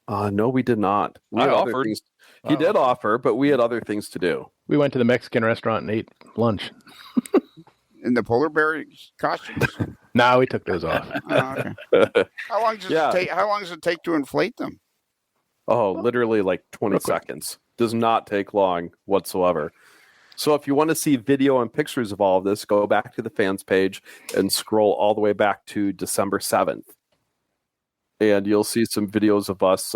No, we did not. I offered. He did offer, but we had other things to do. We went to the Mexican restaurant and ate lunch. In the polar bear costumes? No, we took those off. Oh, okay. How long does it take to inflate them? Oh, literally like 20 seconds. Does not take long whatsoever. So if you want to see video and pictures of all of this, go back to the fans page and scroll all the way back to December 7th. And you'll see some videos of us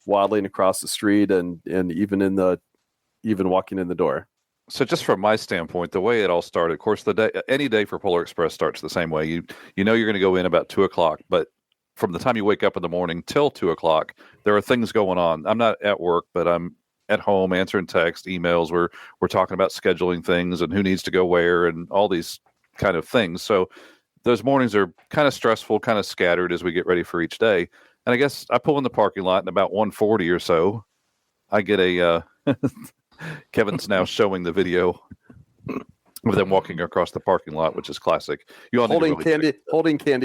waddling across the street and even walking in the door. So just from my standpoint, the way it all started, of course, any day for Polar Express starts the same way. You know you're going to go in about 2:00, but from the time you wake up in the morning till 2:00, there are things going on. I'm not at work, but I'm at home answering text, emails. We're talking about scheduling things and who needs to go where and all these kind of things. So those mornings are kind of stressful, kind of scattered as we get ready for each day. And I guess I pull in the parking lot and about 1:40 or so, I get a Kevin's now showing the video of them walking across the parking lot, which is classic. You all holding candy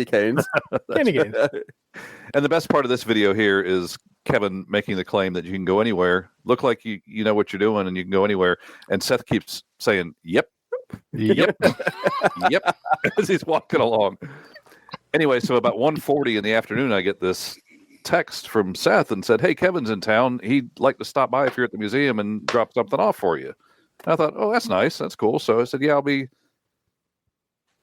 canes. Candy canes. And the best part of this video here is Kevin making the claim that you can go anywhere, look like you know what you're doing, and you can go anywhere. And Seth keeps saying, "Yep, yep, yep," as he's walking along. Anyway, so about 1:40 in the afternoon, I get this text from Seth and said, "Hey, Kevin's in town. He'd like to stop by if you're at the museum and drop something off for you." And I thought, "Oh, that's nice. That's cool." So I said, "Yeah, I'll be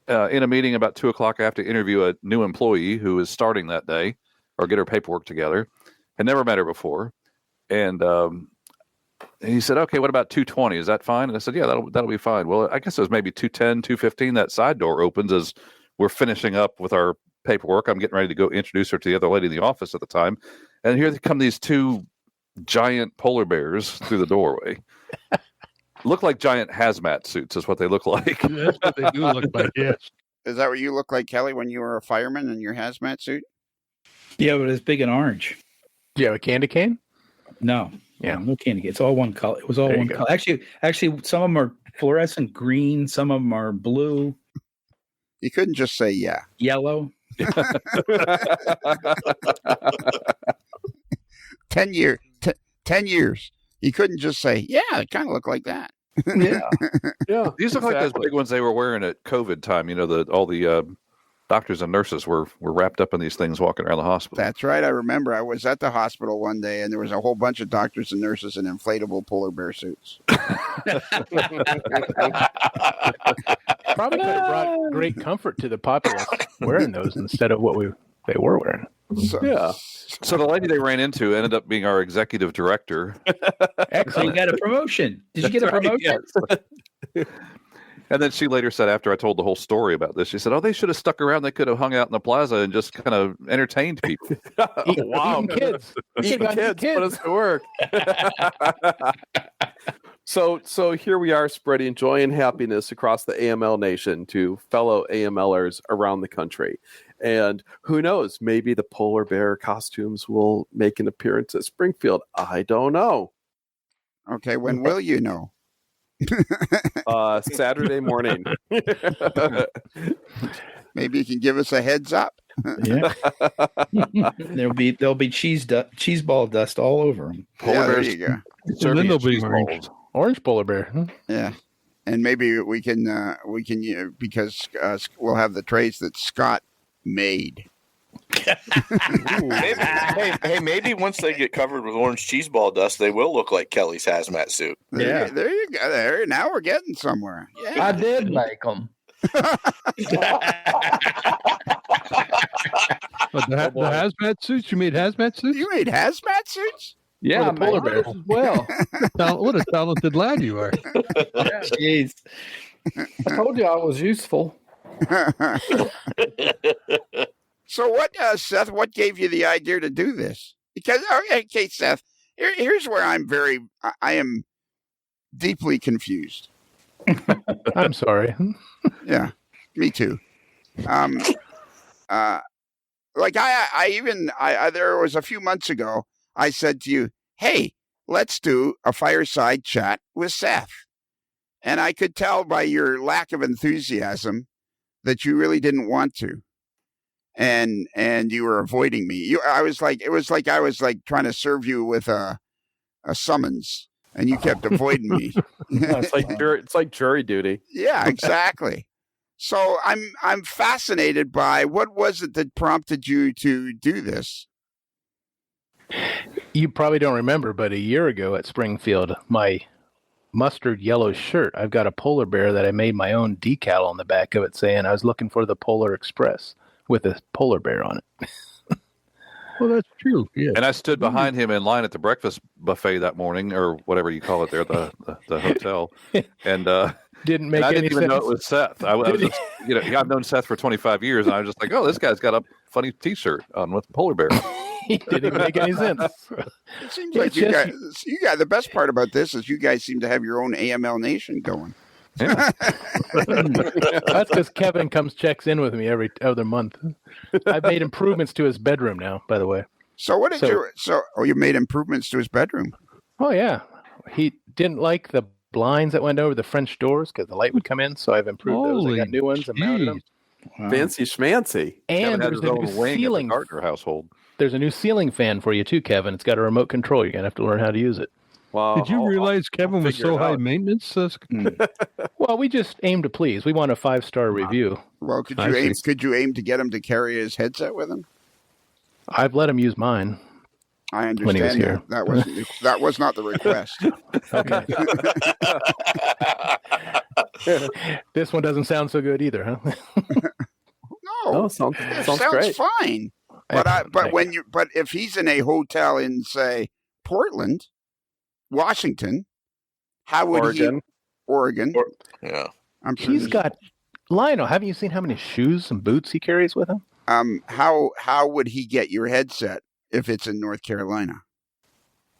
in a meeting about 2:00. I have to interview a new employee who is starting that day or get her paperwork together. Had never met her before." And he said, "Okay, what about 2:20? Is that fine?" And I said, "Yeah, that'll be fine." Well, I guess it was maybe 2:10, 2:15. That side door opens as we're finishing up with our paperwork. I'm getting ready to go introduce her to the other lady in the office at the time. And here come these two giant polar bears through the doorway. Look like giant hazmat suits is what they look like. That's what they do look like, yes. Is that what you look like, Kelly, when you were a fireman in your hazmat suit? Yeah, but it's big and orange. Do you have a candy cane? No. Yeah. No candy cane. It's all one color. It was all one color. Actually, some of them are fluorescent green. Some of them are blue. You couldn't just say, yeah. Yellow. 10 years. You couldn't just say, yeah, it kind of looked like that. Yeah. These look like those big ones they were wearing at COVID time. You know, all the doctors and nurses were wrapped up in these things walking around the hospital. That's right. I remember I was at the hospital one day and there was a whole bunch of doctors and nurses in inflatable polar bear suits. Probably could have brought great comfort to the populace wearing those instead of what they were wearing. So the lady they ran into ended up being our executive director. So you got a promotion. Did you get a promotion? Yes. And then she later said, after I told the whole story about this, she said, "Oh, they should have stuck around. They could have hung out in the plaza and just kind of entertained people." Wow, kids, Eating kids, put us to work. So here we are, spreading joy and happiness across the AML Nation to fellow AMLers around the country. And who knows, maybe the polar bear costumes will make an appearance at Springfield. I don't know. Okay, when will you know? Saturday morning. Maybe you can give us a heads up. Yeah. there'll be cheese ball dust all over them. Yeah, there you go. And then they'll be orange polar bear. Yeah, and maybe we can because we'll have the trays that Scott made. Maybe once they get covered with orange cheese ball dust, they will look like Kelly's hazmat suit. There you go. There, now we're getting somewhere. Yeah. I did make them. The hazmat suits? You made hazmat suits? You made hazmat suits? Yeah, For the polar bears as well. What a talented lad you are. Jeez. I told you I was useful. So what, Seth, what gave you the idea to do this? Because, okay, Seth, here's where I am deeply confused. I'm sorry. Yeah, me too. Like there was a few months ago, I said to you, hey, let's do a fireside chat with Seth. And I could tell by your lack of enthusiasm that you really didn't want to. And you were avoiding me. It was like I was like trying to serve you with a summons, and you kept avoiding me. It's like jury duty. Yeah, exactly. So I'm fascinated by what was it that prompted you to do this? You probably don't remember, but a year ago at Springfield, my mustard yellow shirt, I've got a polar bear that I made my own decal on the back of it saying I was looking for the Polar Express with a polar bear on it. Well, that's true. Yeah. And I stood behind him in line at the breakfast buffet that morning, or whatever you call it there, the hotel. And didn't make I any didn't even know it was Seth. I was just, I've known Seth for 25 years, and I was just like, oh, this guy's got a funny T-shirt on with a polar bear. It didn't even make any sense. It seems like you guys, the best part about this is you guys seem to have your own AML Nation going. Yeah. That's because Kevin checks in with me every other month. I've made improvements to his bedroom now, by the way. So what did you made improvements to his bedroom? Oh yeah, he didn't like the blinds that went over the French doors because the light would come in. So I've improved those. I got new ones and mounted them. Wow. Fancy schmancy. And there's a new ceiling Gartner household. There's a new ceiling fan for you too, Kevin. It's got a remote control. You're gonna have to learn how to use it. Wow. Did you realize Kevin was so high maintenance? Well, we just aim to please. We want a 5-star review. Well, could you aim to get him to carry his headset with him? I've let him use mine. I understand when he was here. That was not the request. Okay. This one doesn't sound so good either, huh? No, sounds great. Fine. But if he's in a hotel in, say, Portland, Washington, how would Oregon? Yeah. I'm sure he's got Lionel. Haven't you seen how many shoes and boots he carries with him? How would he get your headset if it's in North Carolina?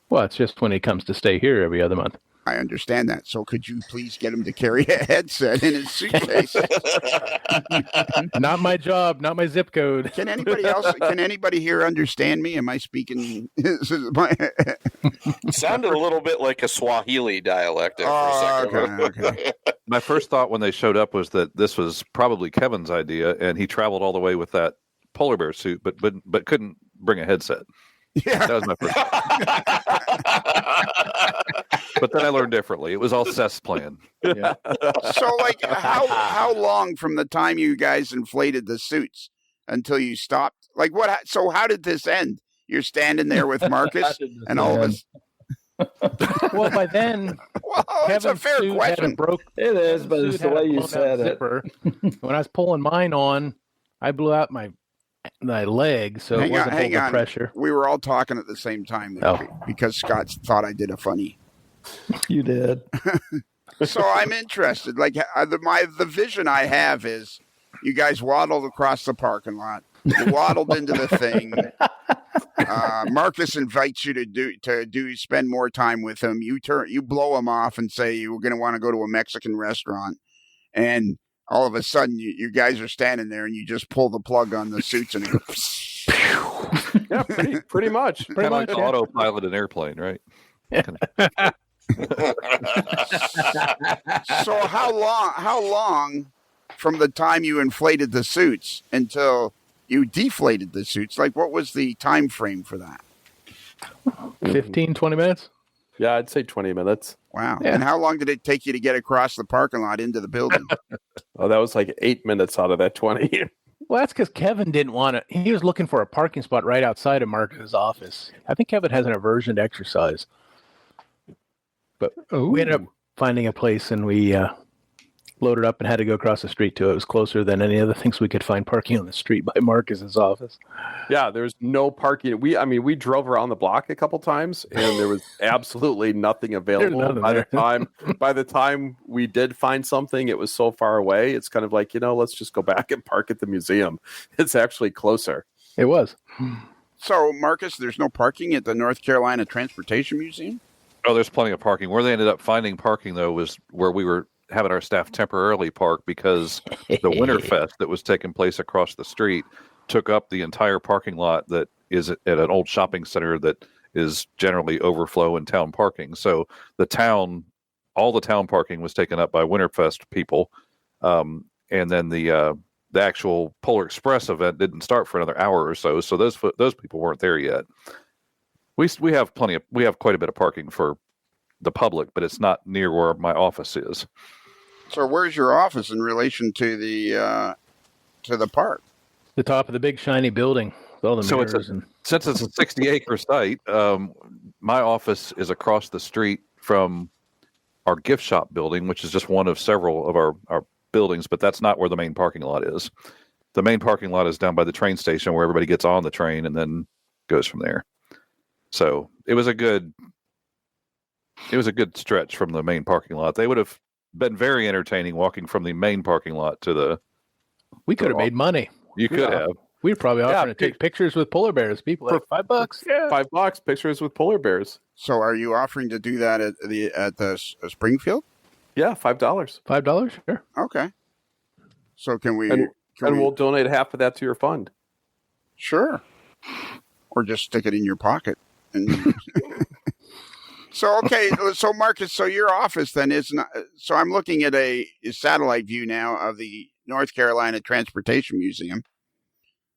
Well, it's just when he comes to stay here every other month. I understand that. So could you please get him to carry a headset in his suitcase? Not my job, not my zip code. Can anybody here understand me? Am I speaking? It sounded a little bit like a Swahili dialect for a second. Okay. My first thought when they showed up was that this was probably Kevin's idea, and he traveled all the way with that polar bear suit, but couldn't bring a headset. Yeah. That was my first thought. But then I learned differently. It was all Seth's plan. Yeah. So, like, how long from the time you guys inflated the suits until you stopped? Like, what? So, how did this end? You're standing there with Marcus, and all of us. Well, by then, Well, it's a Kevin's fair suit question. had a broke. It is, but it's suit the had a way you blown out said it. zipper. When I was pulling mine on, I blew out my leg, so it wasn't holding the pressure. We were all talking at the same time there because Scott thought I did a funny. You did. So I'm interested. Like the vision I have is you guys waddled across the parking lot. You waddled into the thing. Marcus invites you to spend more time with him. You blow him off and say you were going to want to go to a Mexican restaurant, and all of a sudden you guys are standing there and you just pull the plug on the suits and it goes. Yeah, pretty much. Kind of like autopilot an airplane, right? So how long from the time you inflated the suits until you deflated the suits? Like, what was the time frame for that? 15, 20 minutes? Yeah, I'd say 20 minutes. Wow. Yeah. And how long did it take you to get across the parking lot into the building? Oh, that was like 8 minutes out of that 20. Well, that's because Kevin didn't want to. He was looking for a parking spot right outside of Marcus's office. I think Kevin has an aversion to exercise. But we ended up finding a place, and we loaded up and had to go across the street to it. It was closer than any other things we could find parking on the street by Marcus's office. Yeah, there's no parking. We drove around the block a couple times, and there was absolutely nothing available. By the time we did find something, it was so far away. It's kind of like, let's just go back and park at the museum. It's actually closer. It was. So, Marcus, there's no parking at the North Carolina Transportation Museum? Oh, there's plenty of parking. Where they ended up finding parking, though, was where we were having our staff temporarily park because the Winterfest that was taking place across the street took up the entire parking lot that is at an old shopping center that is generally overflow in town parking. So all the town parking was taken up by Winterfest people. And then the actual Polar Express event didn't start for another hour or so. So those people weren't there yet. We have quite a bit of parking for the public, but it's not near where my office is. So where's your office in relation to the park? The top of the big shiny building with all the mirrors. Since it's a 60-acre site, my office is across the street from our gift shop building, which is just one of several of our buildings, but that's not where the main parking lot is. The main parking lot is down by the train station where everybody gets on the train and then goes from there. So it was a good stretch from the main parking lot. They would have been very entertaining walking from the main parking lot to the. We could have made money. You could have. We were probably offering to take pictures with polar bears. People like $5. Yeah. $5 pictures with polar bears. So are you offering to do that at the Springfield? Yeah, $5. $5, sure. Okay. So can we? We'll donate half of that to your fund. Sure. Or just stick it in your pocket. And So Marcus, so your office then is not. So I'm looking at a satellite view now of the North Carolina Transportation Museum,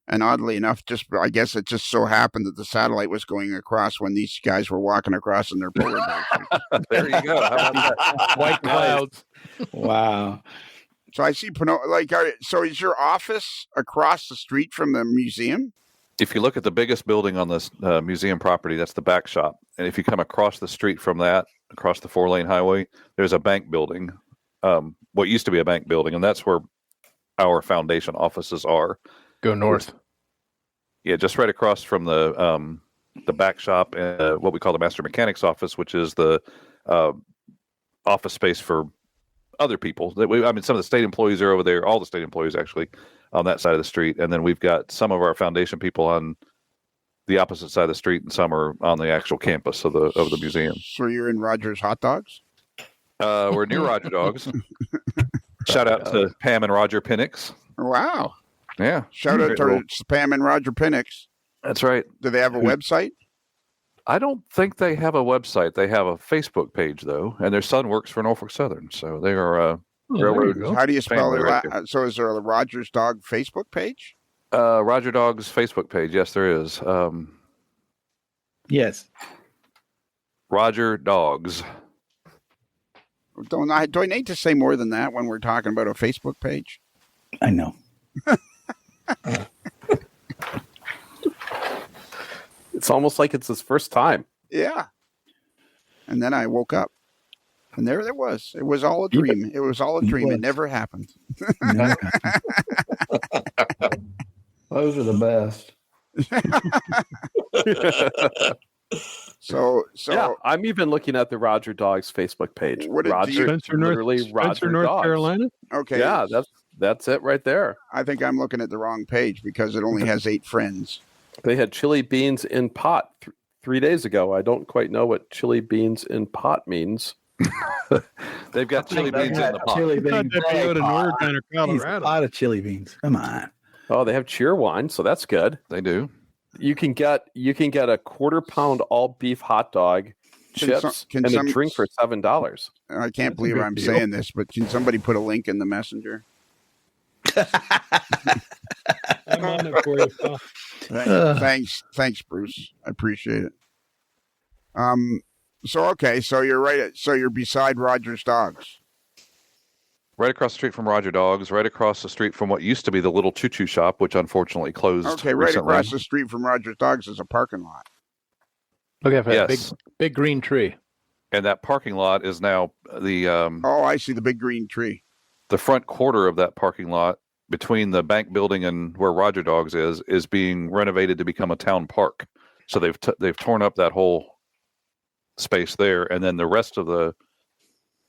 and oddly enough, I guess it just so happened that the satellite was going across when these guys were walking across in their polar bears. There you go. How about that? White clouds. Wow. So I see. So is your office across the street from the museum? If you look at the biggest building on this museum property, that's the back shop. And if you come across the street from that, across the 4-lane highway, there's a bank building, what used to be a bank building, and that's where our foundation offices are. Go north. Yeah, just right across from the back shop and what we call the master mechanic's office, which is the office space for other people. Some of the state employees are over there, all the state employees actually, on that side of the street. And then we've got some of our foundation people on the opposite side of the street, and some are on the actual campus of the museum. So you're in Rogers Hot Dogs? We're near Roger Dogs. Shout out to Pam and Roger Penix. Wow. Yeah. Shout out to Pam and Roger Penix. That's right. Do they have a website? I don't think they have a website. They have a Facebook page, though, and their son works for Norfolk Southern, so they are How do you spell it? So is there a Rogers Dog Facebook page? Roger Dog's Facebook page. Yes, there is. Yes. Roger Dogs. Do I need to say more than that when we're talking about a Facebook page? I know. It's almost like it's his first time. Yeah. And then I woke up, and there it was. It was all a dream. It was all a dream. It never happened. Those are the best. So yeah, I'm even looking at the Roger Dogs Facebook page. What did Roger, Spencer, literally Spencer, Roger North Dogs. Carolina? Okay. Yeah, that's it right there. I think I'm looking at the wrong page because it only has 8 friends. They had chili beans in pot 3 days ago. I don't quite know what chili beans in pot means. They've got chili beans in the pot. Chili I thought beans. that'd be out in Oregon or He's a Colorado. lot of chili beans. Come on. Oh, they have cheer wine, so that's good. They do. You can get a 1/4 pound all beef hot dog, chips, can and some- a drink for $7. I can't believe good I'm deal. saying this, but can somebody put a link in the messenger? I'm on it for you, pal. Thanks, Bruce. I appreciate it. So you're right. So you're beside Roger's Dogs. Right across the street from Roger Dogs, right across the street from what used to be the little choo-choo shop, which unfortunately closed. Okay, right recently. across the street from Roger's Dogs is a parking lot. Look at that Yes. big green tree. And that parking lot is now the Oh, I see the big green tree. the front quarter of that parking lot between the bank building and where Roger Dogs is being renovated to become a town park. So they've torn up that whole space there, and then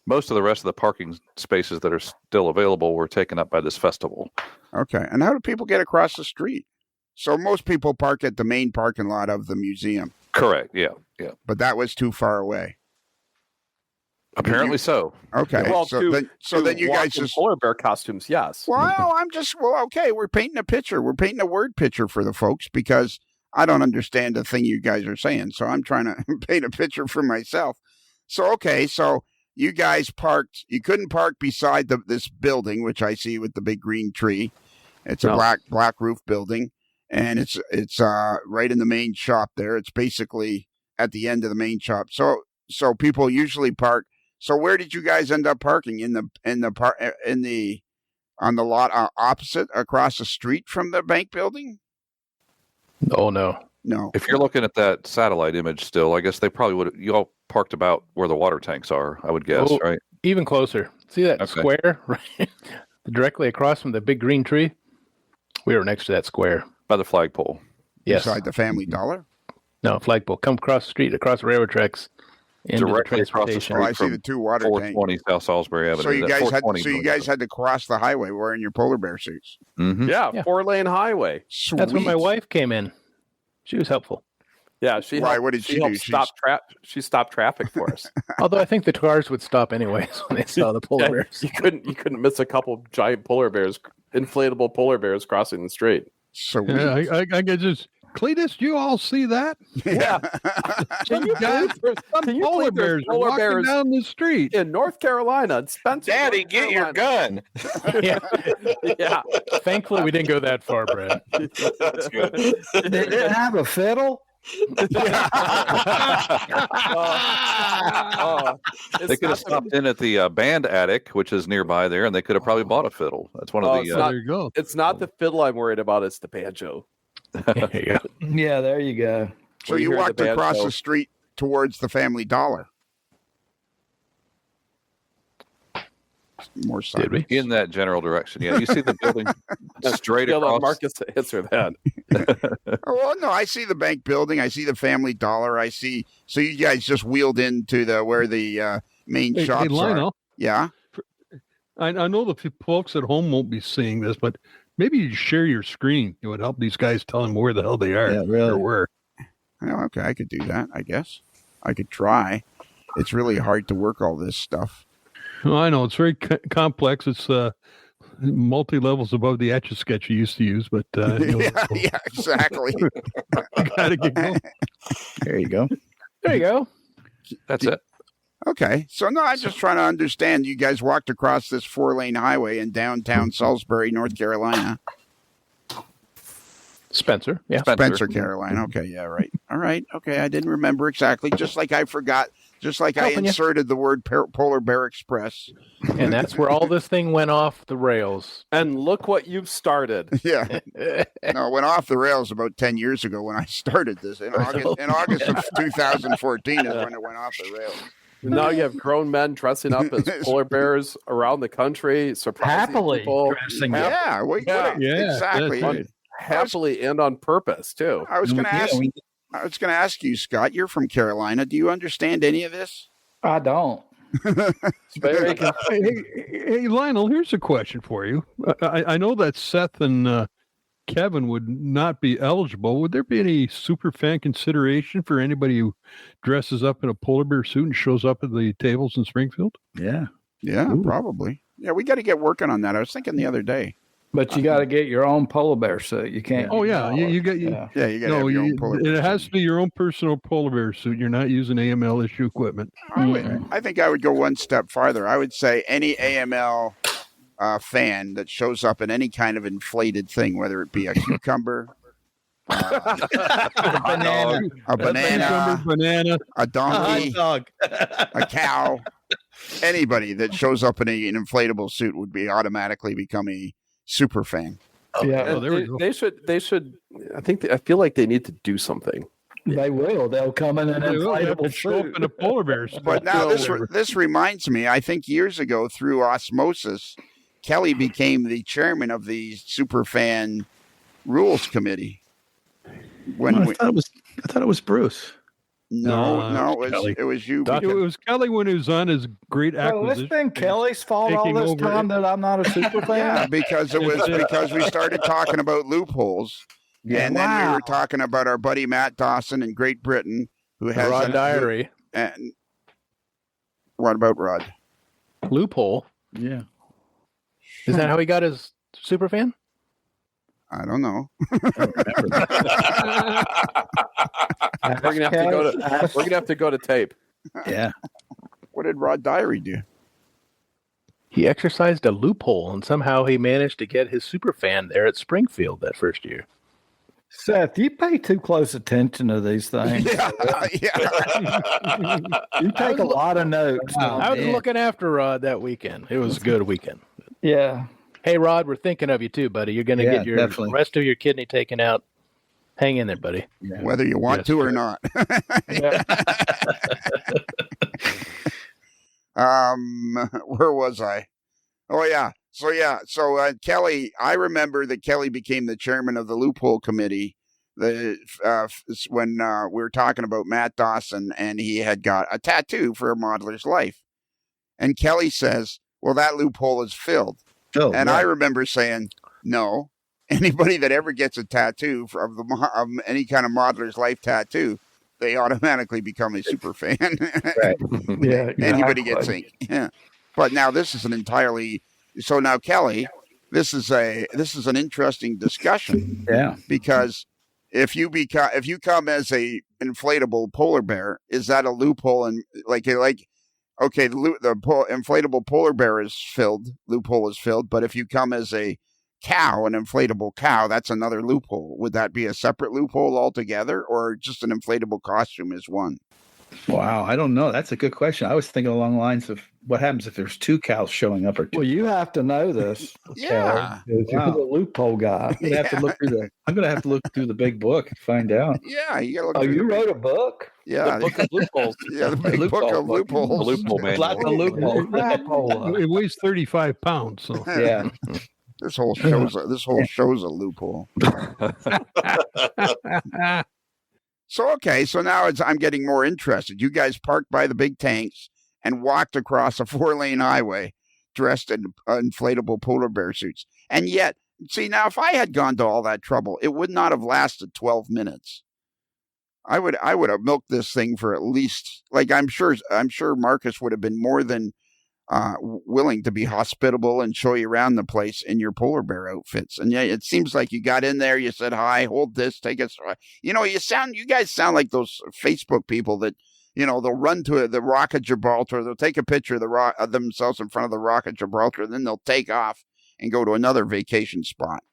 most of the rest of the parking spaces that are still available were taken up by this festival. Okay, and how do people get across the street? So most people park at the main parking lot of the museum, Correct. Yeah. but that was too far away. Apparently so. Okay, Well, so then you walk guys in just. polar bear costumes, yes. Well, okay. We're painting a picture. We're painting a word picture for the folks because I don't understand the thing you guys are saying. So I'm trying to paint a picture for myself. So you guys parked. You couldn't park beside this building, which I see with the big green tree. It's a black roof building, and it's right in the main shop there. It's basically at the end of the main shop. So people usually park. So where did you guys end up parking on the lot opposite across the street from the bank building? Oh no. No. If you're looking at that satellite image still, I guess they probably would. You all parked about where the water tanks are, I would guess, Oh, right? Even closer. See that Okay. square right directly across from the big green tree? We were next to that square. By the flagpole. Yes. Beside the Family Dollar? No, flagpole. Come across the street, across the railroad tracks, into Directly the across the transportation. Oh, I street see from the 2 water tanks. 420 South Salisbury Avenue. So you That guys had 420 to cross the highway wearing your polar bear suits. Mhm. Yeah, Yeah. 4-lane highway. Sweet. That's when my wife came in. She was helpful. Yeah, she Why? helped, What did she do? helped she stopped traffic for us. Although I think the cars would stop anyways when they saw the polar Yeah, bears. you couldn't miss a couple giant polar bears, inflatable polar bears crossing the street. Sweet. Yeah, I could just, Cletus, you all see that? Yeah. Some guys, some polar bears are walking down the street. In North Carolina, in Spencer. Daddy, North get your Carolina. gun. Yeah. Yeah. Thankfully, we didn't go that far, Brad. That's good. They didn't have a fiddle. They could have stopped in at the band attic, which is nearby there, and they could have probably bought a fiddle. That's one of it's the. not- There you go. It's not the fiddle I'm worried about, it's the banjo. There you go. Yeah, there you go. So When you hear the walked across banjo. the street towards the Family Dollar. More Did we? in that general direction. Yeah, you see the building straight You'll let across. Marcus answer that. Oh, well, no, I see the bank building. I see the Family Dollar. I see. So you guys just wheeled into where the main Hey, shops are. Lionel, Yeah. I know the folks at home won't be seeing this, but maybe you share your screen. It would help these guys tell them where the hell they are. Yeah, really. Or where. Well, okay, I could do that. I guess I could try. It's really hard to work all this stuff. Well, I know it's very complex. It's multi levels above the Etch a Sketch you used to use, but yeah, exactly. you gotta get going. There you go. There you go. That's it. Okay, so no, I'm just trying to understand. You guys walked across this 4-lane highway in downtown Salisbury, North Carolina. Spencer. Yeah. Spencer, Carolina. Okay, yeah, right. All right. Okay, I didn't remember exactly. Just like I forgot Just like Helping I inserted the word Polar Bear Express. And that's where all this thing went off the rails. And look what you've started. Yeah. No, it went off the rails about 10 years ago when I started this. In August of 2014 is when it went off the rails. Now you have grown men dressing up as polar bears around the country, surprising Happily people. dressing Yeah, exactly. Right. Happily and on purpose, too. I was going to ask you, Scott, you're from Carolina. Do you understand any of this? I don't. Hey, Lionel, here's a question for you. I know that Seth and Kevin would not be eligible. Would there be any super fan consideration for anybody who dresses up in a polar bear suit and shows up at the tables in Springfield? Yeah. Yeah, probably. Yeah, we got to get working on that. I was thinking the other day. But you got to get your own polar bear suit. You can't. Oh yeah, you got you. Yeah, you got to have your own polar bear It has suit. to be your own personal polar bear suit. You're not using AML issue equipment. I think I would go one step farther. I would say any AML fan that shows up in any kind of inflated thing, whether it be a cucumber, a banana, a donkey, a cow, anybody that shows up in an inflatable suit would be automatically become a super fan. Yeah, there we go. They should. I feel like they need to do something. they will. They'll come in an inflatable show up suit. in a polar bear suit. But now this reminds me, I think years ago through osmosis, Kelly became the chairman of the Superfan Rules Committee. I thought it was Bruce. No, Kelly. it was you. It was Kelly when he was on his great Well, it's acquisition. been Kelly's fault all Taking this over time that I'm not a super fan. Yeah, because we started talking about loopholes, and then we were talking about our buddy Matt Dawson in Great Britain, who has Rod Diary. And what about Rod? Loophole. Yeah. Is that how he got his super fan? I don't know. We're gonna have to go to tape. Yeah. What did Rod Diary do? He exercised a loophole, and somehow he managed to get his super fan there at Springfield that first year. Seth, you pay too close attention to these things. Yeah. You take a lot of notes. I was looking after Rod that weekend. It was a good weekend. Yeah. Hey, Rod, we're thinking of you too, buddy. You're going to get your definitely. rest of your kidney taken out. Hang in there, buddy. Yeah. Whether you want to or not. Yeah. Where was I? Oh yeah. So Kelly, I remember that Kelly became the chairman of the loophole committee. When we were talking about Matt Dawson, and he had got a tattoo for a modeler's life, and Kelly says, "Well, that loophole is filled." Oh, and I remember saying, "No, anybody that ever gets a tattoo of any kind of modeler's life tattoo, they automatically become a super fan." Right. Yeah. Anybody gets ink. Yeah. But now this is so now Kelly, this is an interesting discussion. Yeah. Because if you come as a inflatable polar bear, is that a loophole? And okay, the inflatable polar bear is filled, loophole is filled. But if you come as a cow, an inflatable cow, that's another loophole. Would that be a separate loophole altogether, or just an inflatable costume is one? Wow. I don't know. That's a good question. I was thinking along the lines of what happens if there's two cows showing up or two. Well, you have to know this. Yeah. Kelly, 'cause you're the loophole guy. I'm gonna have to look through the big book to find out. Yeah, you gotta look. Oh, through you the wrote a book? Yeah, Book of loopholes. yeah, the big book of loopholes. Loophole man. Lots of loopholes. It weighs 35 pounds. So Yeah. This whole show's a loophole. So now I'm getting more interested. You guys parked by the big tanks and walked across a 4-lane highway dressed in inflatable polar bear suits. And yet, see, now if I had gone to all that trouble, it would not have lasted 12 minutes. I would have milked this thing for at least, I'm sure Marcus would have been more than willing to be hospitable and show you around the place in your polar bear outfits. And yeah, it seems like you got in there, you said, "Hi, hold this, take us." You guys sound like those Facebook people that, they'll run to the Rock of Gibraltar. They'll take a picture of themselves in front of the Rock of Gibraltar, and then they'll take off and go to another vacation spot.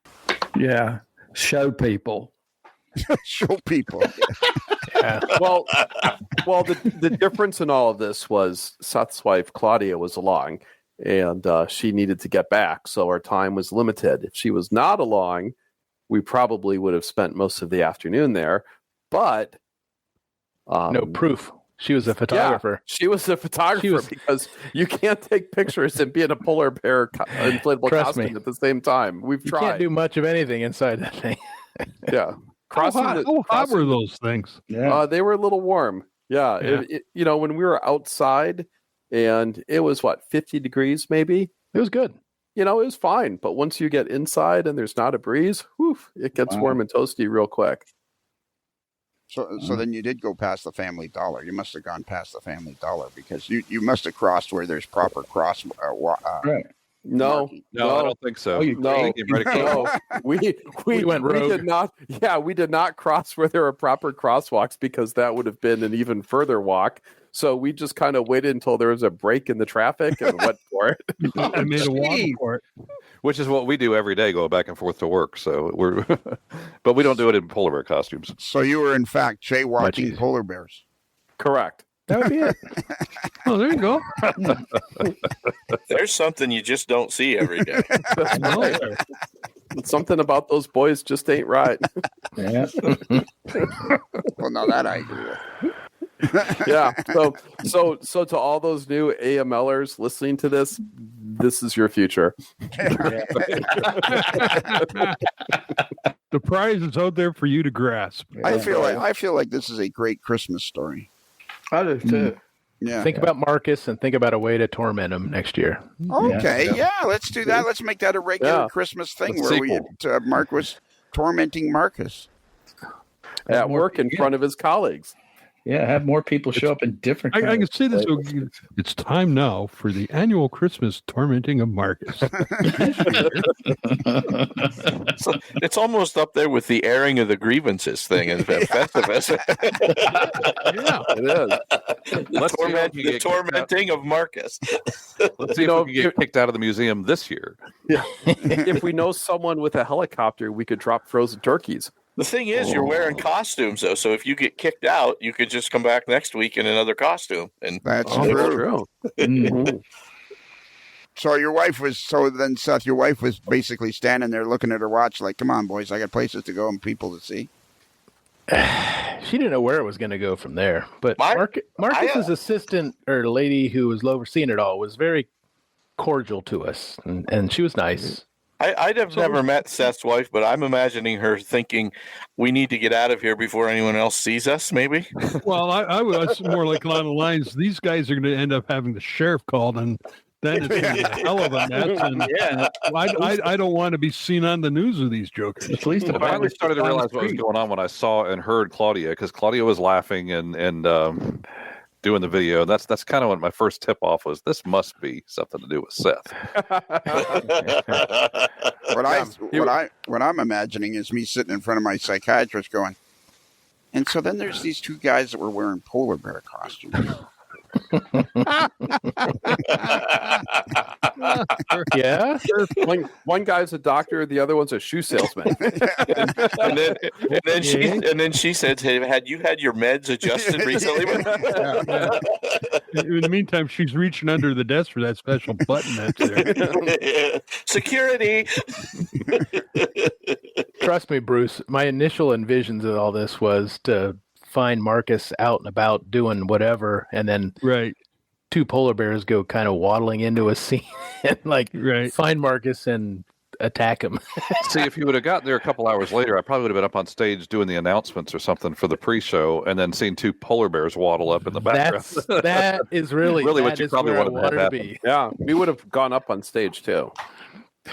Yeah. Show people. Show people. Well, the difference in all of this was Seth's wife Claudia was along, and she needed to get back, so our time was limited. If she was not along, we probably would have spent most of the afternoon there. But No proof. She was a photographer. Yeah, she was a photographer because you can't take pictures and be in a polar bear inflatable costume at the same time. We've tried. You can't do much of anything inside that thing. Yeah. How hot were those things? Yeah. They were a little warm. Yeah. Yeah. When we were outside and it was 50 degrees maybe. It was good. It was fine. But once you get inside and there's not a breeze, it gets warm and toasty real quick. So then you did go past the Family Dollar. You must have gone past the Family Dollar because you must have crossed where there's proper cross. Right. No, I don't think so. No, we went rogue. We did not. Yeah, we did not cross where there were proper crosswalks because that would have been an even further walk. So we just kind of waited until there was a break in the traffic and went for it. I made a walk for it. Which is what we do every day, go back and forth to work. So but we don't do it in polar bear costumes. So you were in fact jaywalking polar bears. Correct. That would be it. Oh, there you go. There's something you just don't see every day. That's right. Something about those boys just ain't right. Yeah. Well, now that I agree with. Yeah. So to all those new AMLers listening to this is your future. The prize is out there for you to grasp. I feel like this is a great Christmas story. I do too. Yeah. Think about Marcus and think about a way to torment him next year. Okay, yeah, let's do that. Let's make that a regular Christmas thing where Mark was tormenting Marcus at work in front of his colleagues. Yeah, have more people show up in different. I can see this. It's time now for the annual Christmas tormenting of Marcus. So it's almost up there with the airing of the grievances thing in Festivus. Yeah, it is. The tormenting of Marcus. Let's see if we can get kicked out of the museum this year. Yeah. If we know someone with a helicopter, we could drop frozen turkeys. The thing is, you're wearing costumes, though. So if you get kicked out, you could just come back next week in another costume. And that's true. Mm-hmm. So Seth, your wife was basically standing there looking at her watch like, come on, boys, I got places to go and people to see. She didn't know where it was going to go from there. But Marcus's assistant or lady who was overseeing it all was very cordial to us, and she was nice. I'd have never met Seth's wife, but I'm imagining her thinking, we need to get out of here before anyone else sees us, maybe? Well, I was more like along the lines, these guys are going to end up having the sheriff called, and then it's going to be a hell of a mess. And I don't want to be seen on the news with these jokers. At least I finally started to realize what was going on when I saw and heard Claudia, because Claudia was laughing and doing the video. That's kind of what my first tip off was. This must be something to do with Seth. What I'm imagining is me sitting in front of my psychiatrist going, and so then there's these two guys that were wearing polar bear costumes. Yeah. One guy's a doctor, the other one's a shoe salesman. and then she said, hey, had you had your meds adjusted recently? In the meantime, she's reaching under the desk for that special button that's there. Security. Trust me, Bruce, my initial envisions of all this was to find Marcus out and about doing whatever, and then two polar bears go kind of waddling into a scene and find Marcus and attack him. See, if you would have gotten there a couple hours later, I probably would have been up on stage doing the announcements or something for the pre-show, and then seen two polar bears waddle up in the background. That is really what you probably wanted to be. Yeah, we would have gone up on stage too.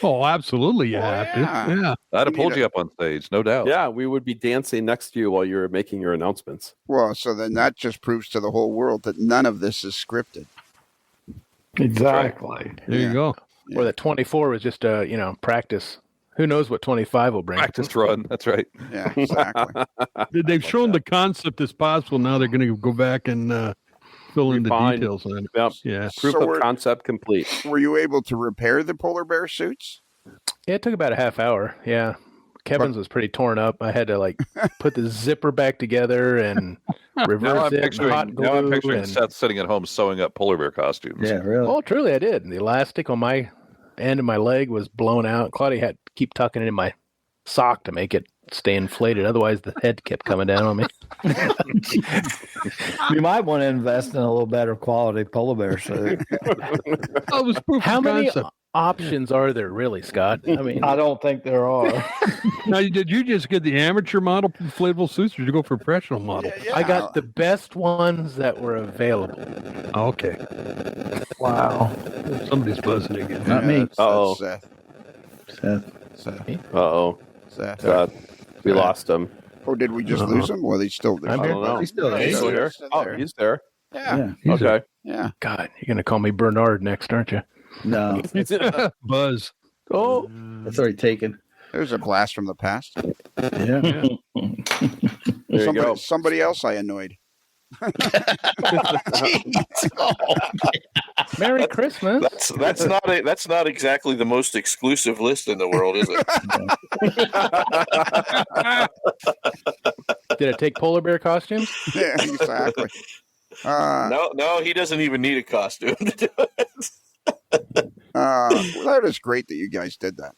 Oh, absolutely, you have to. Yeah, I'd have pulled you up on stage, no doubt. Yeah, we would be dancing next to you while you were making your announcements. Well, so then that just proves to the whole world that none of this is scripted. Exactly. There you go. Or that 24 was just a practice. Who knows what 25 will bring? Practice run. That's right. Yeah, exactly. They've shown the concept as possible. Now they're going to go back and fill in the details on it. Yep. Yeah. Proof of concept complete. Were you able to repair the polar bear suits? Yeah, it took about a half hour. Yeah. Kevin's was pretty torn up. I had to like put the zipper back together and reverse it. Now I'm picturing Seth sitting at home sewing up polar bear costumes. Yeah, really. Oh, truly, I did. The elastic on my end of my leg was blown out. Claudia had to keep tucking it in my sock to make it stay inflated. Otherwise, the head kept coming down on me. You might want to invest in a little better quality polar bear suit. It was proof How of many concept. options are there, really, Scott? I mean, I don't think there are. Now, did you just get the amateur model inflatable suits, or did you go for professional model? I got the best ones that were available. Okay. Wow. Somebody's buzzing again. Not me. Uh-oh. Seth. Seth. Uh-oh. Seth. We lost him. Oh, did we just lose him? Well, he's still there. I'm I here. don't know. He's still there. He's still here. Still Oh, there. he's there. Yeah. Yeah. Okay. Yeah. God, you're going to call me Bernard next, aren't you? No, Buzz. Oh, that's already taken. There's a blast from the past. Yeah. There you go. Somebody else I annoyed. Merry Christmas. That's not exactly the most exclusive list in the world, is it? Did it take polar bear costumes? Yeah, exactly. No, he doesn't even need a costume to do it. Well, that is great that you guys did that.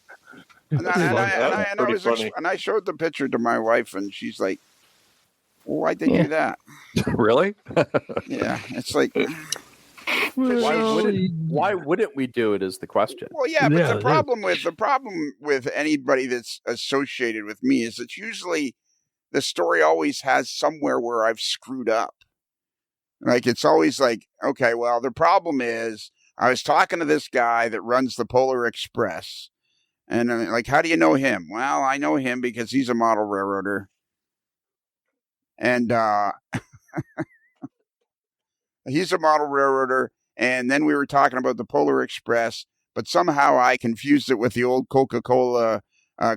And I showed the picture to my wife, and she's like, well, "Why did you do that?" Really? Yeah, it's like, Why wouldn't we do it is the question. well, yeah, but Yeah, the problem with anybody that's associated with me is that usually the story always has somewhere where I've screwed up. Like, it's always like, okay, well, the problem is I was talking to this guy that runs the Polar Express. And I'm like, how do you know him? Well, I know him because he's a model railroader. And he's a model railroader. And then we were talking about the Polar Express, but somehow I confused it with the old Coca-Cola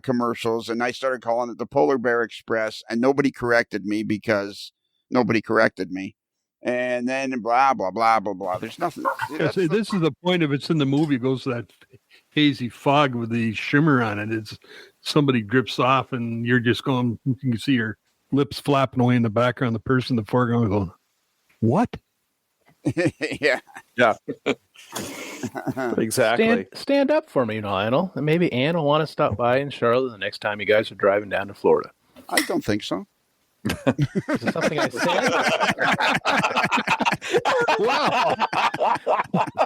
commercials. And I started calling it the Polar Bear Express. And nobody corrected me because nobody corrected me. And then blah, blah, blah, blah, blah. There's nothing. Yeah, see, this is the point of it's in the movie. It goes to that hazy fog with the shimmer on it. It's somebody drips off and you're just going, you can see your lips flapping away in the background. The person in the foreground going, what? Yeah. Yeah. Exactly. Stand up for me, Lionel. And maybe Ann will want to stop by in Charlotte the next time you guys are driving down to Florida. I don't think so. Is it something I said? Wow.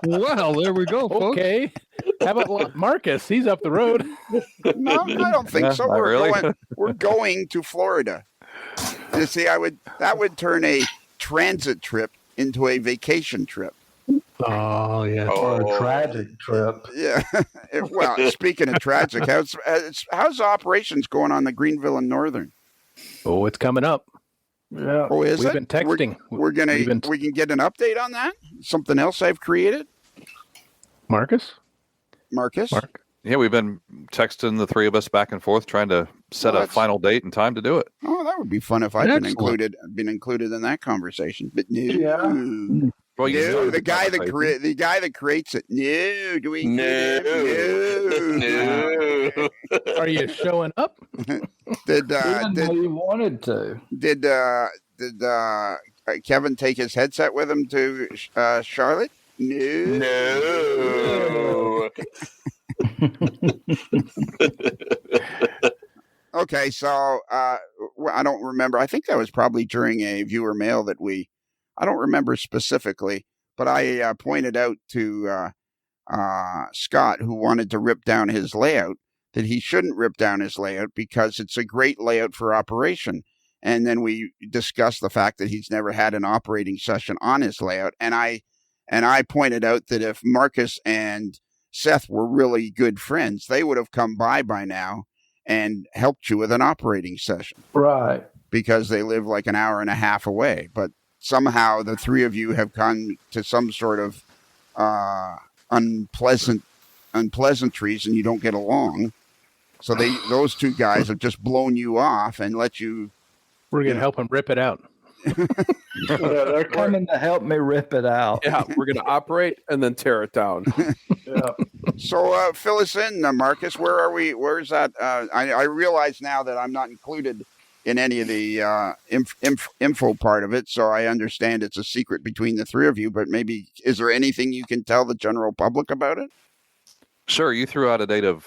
Well, there we go, folks. Okay. How about Marcus? He's up the road. No, I don't think so. Not really. We're going to Florida. You see, that would turn a transit trip into a vacation trip. Oh, yeah. Or a tragic trip. Yeah. Well, speaking of tragic, how's operations going on the Greenville and Northern? Oh, it's coming up. Yeah. Oh, is We've it? been texting. We can get an update on that. Something else I've created, Marcus? Marcus. Mark? Yeah, we've been texting the three of us back and forth, trying to set a final date and time to do it. Oh, that would be fun if I'd been included in that conversation. But no. Yeah. Well, you No, started the guy that creates it. No, do we? No. Are you showing up? Did Even though you wanted to. did Kevin take his headset with him to Charlotte? No. Okay, so I don't remember. I think that was probably during a viewer mail that I don't remember specifically, but I pointed out to Scott, who wanted to rip down his layout, that he shouldn't rip down his layout because it's a great layout for operation. And then we discussed the fact that he's never had an operating session on his layout. And I pointed out that if Marcus and Seth were really good friends, they would have come by now and helped you with an operating session. Right. Because they live like an hour and a half away. But somehow the three of you have come to some sort of unpleasantries and you don't get along. So those two guys have just blown you off and let you. We're going to help him rip it out. Yeah, they're coming to help me rip it out. Yeah, we're going to operate and then tear it down. Yeah. So fill us in, Marcus. Where are we? Where's that? I realize now that I'm not included in any of the info part of it, so I understand it's a secret between the three of you. But maybe, is there anything you can tell the general public about it? Sure. You threw out a date of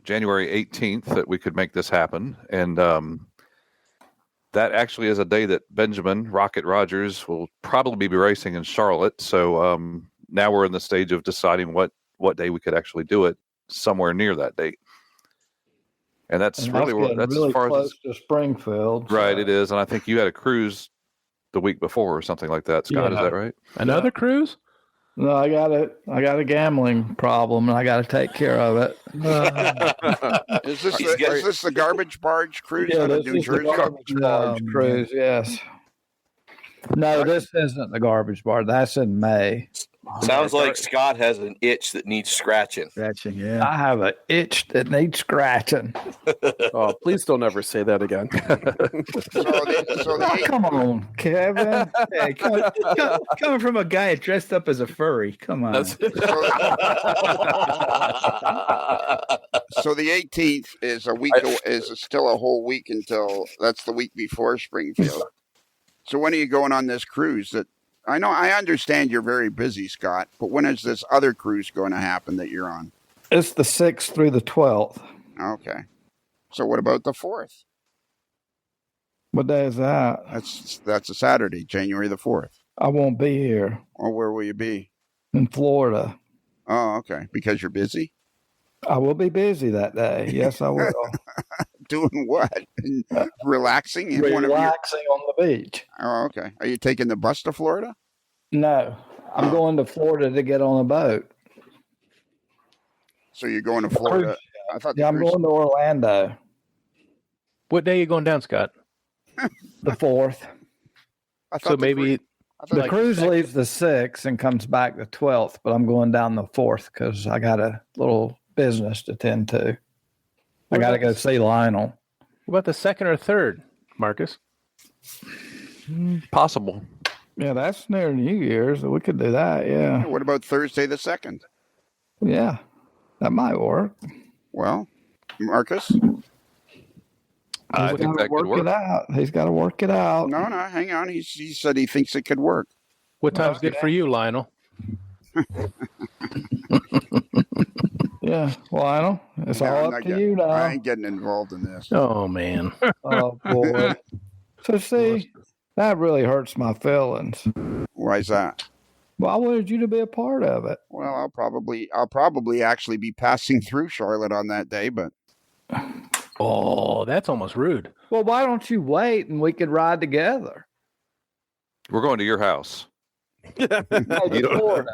January 18th that we could make this happen, and that actually is a day that Benjamin Rocket Rogers will probably be racing in Charlotte. So now we're in the stage of deciding what day we could actually do it somewhere near that date. And that's really really as far close as to Springfield. right. It is, and I think you had a cruise the week before or something like that. Scott, is that right? Another cruise? No, I got a gambling problem, and I got to take care of it. Is this the garbage barge cruise Yeah, out of this New is the Jersey? garbage barge cruise. Yes. No, this isn't the garbage barge. That's in May. Sounds like Scott has an itch that needs scratching. Scratching, yeah. I have an itch that needs scratching. Oh, please don't ever say that again. Come on, Kevin. Hey, coming from a guy dressed up as a furry. Come on. So the 18th is a week. Is still a whole week until that's the week before Springfield. So when are you going on this cruise? That I understand you're very busy, Scott. But when is this other cruise going to happen that you're on? It's the 6th through the 12th. Okay. So what about the 4th? What day is that? That's a Saturday, January the 4th. I won't be here. Or where will you be? In Florida. Oh, okay. Because you're busy? I will be busy that day. Yes, I will. Doing what? Relaxing? Relaxing on the beach. Oh, okay. Are you taking the bus to Florida? No. I'm going to Florida to get on a boat. So you're going to Florida? I thought I'm going to Orlando. What day are you going down, Scott? The 4th. So maybe the cruise leaves the 6th and comes back the 12th, but I'm going down the 4th because I got a little business to tend to. I got to go see Lionel. What about the 2nd or 3rd, Marcus? Possible. Yeah, that's near New Year's. So we could do that, yeah. What about Thursday the 2nd? Yeah, that might work. Well, Marcus? I think that could work. He's got to work it out. No, hang on. He said he thinks it could work. What time's good for you, Lionel? Yeah, Lionel, it's all up to you now. I ain't getting involved in this. Oh, man. Oh, boy. So, see, that really hurts my feelings. Why is that? Well, I wanted you to be a part of it. Well, I'll probably actually be passing through Charlotte on that day, but Oh, that's almost rude. Well, why don't you wait and we could ride together? We're going to your house. To Florida.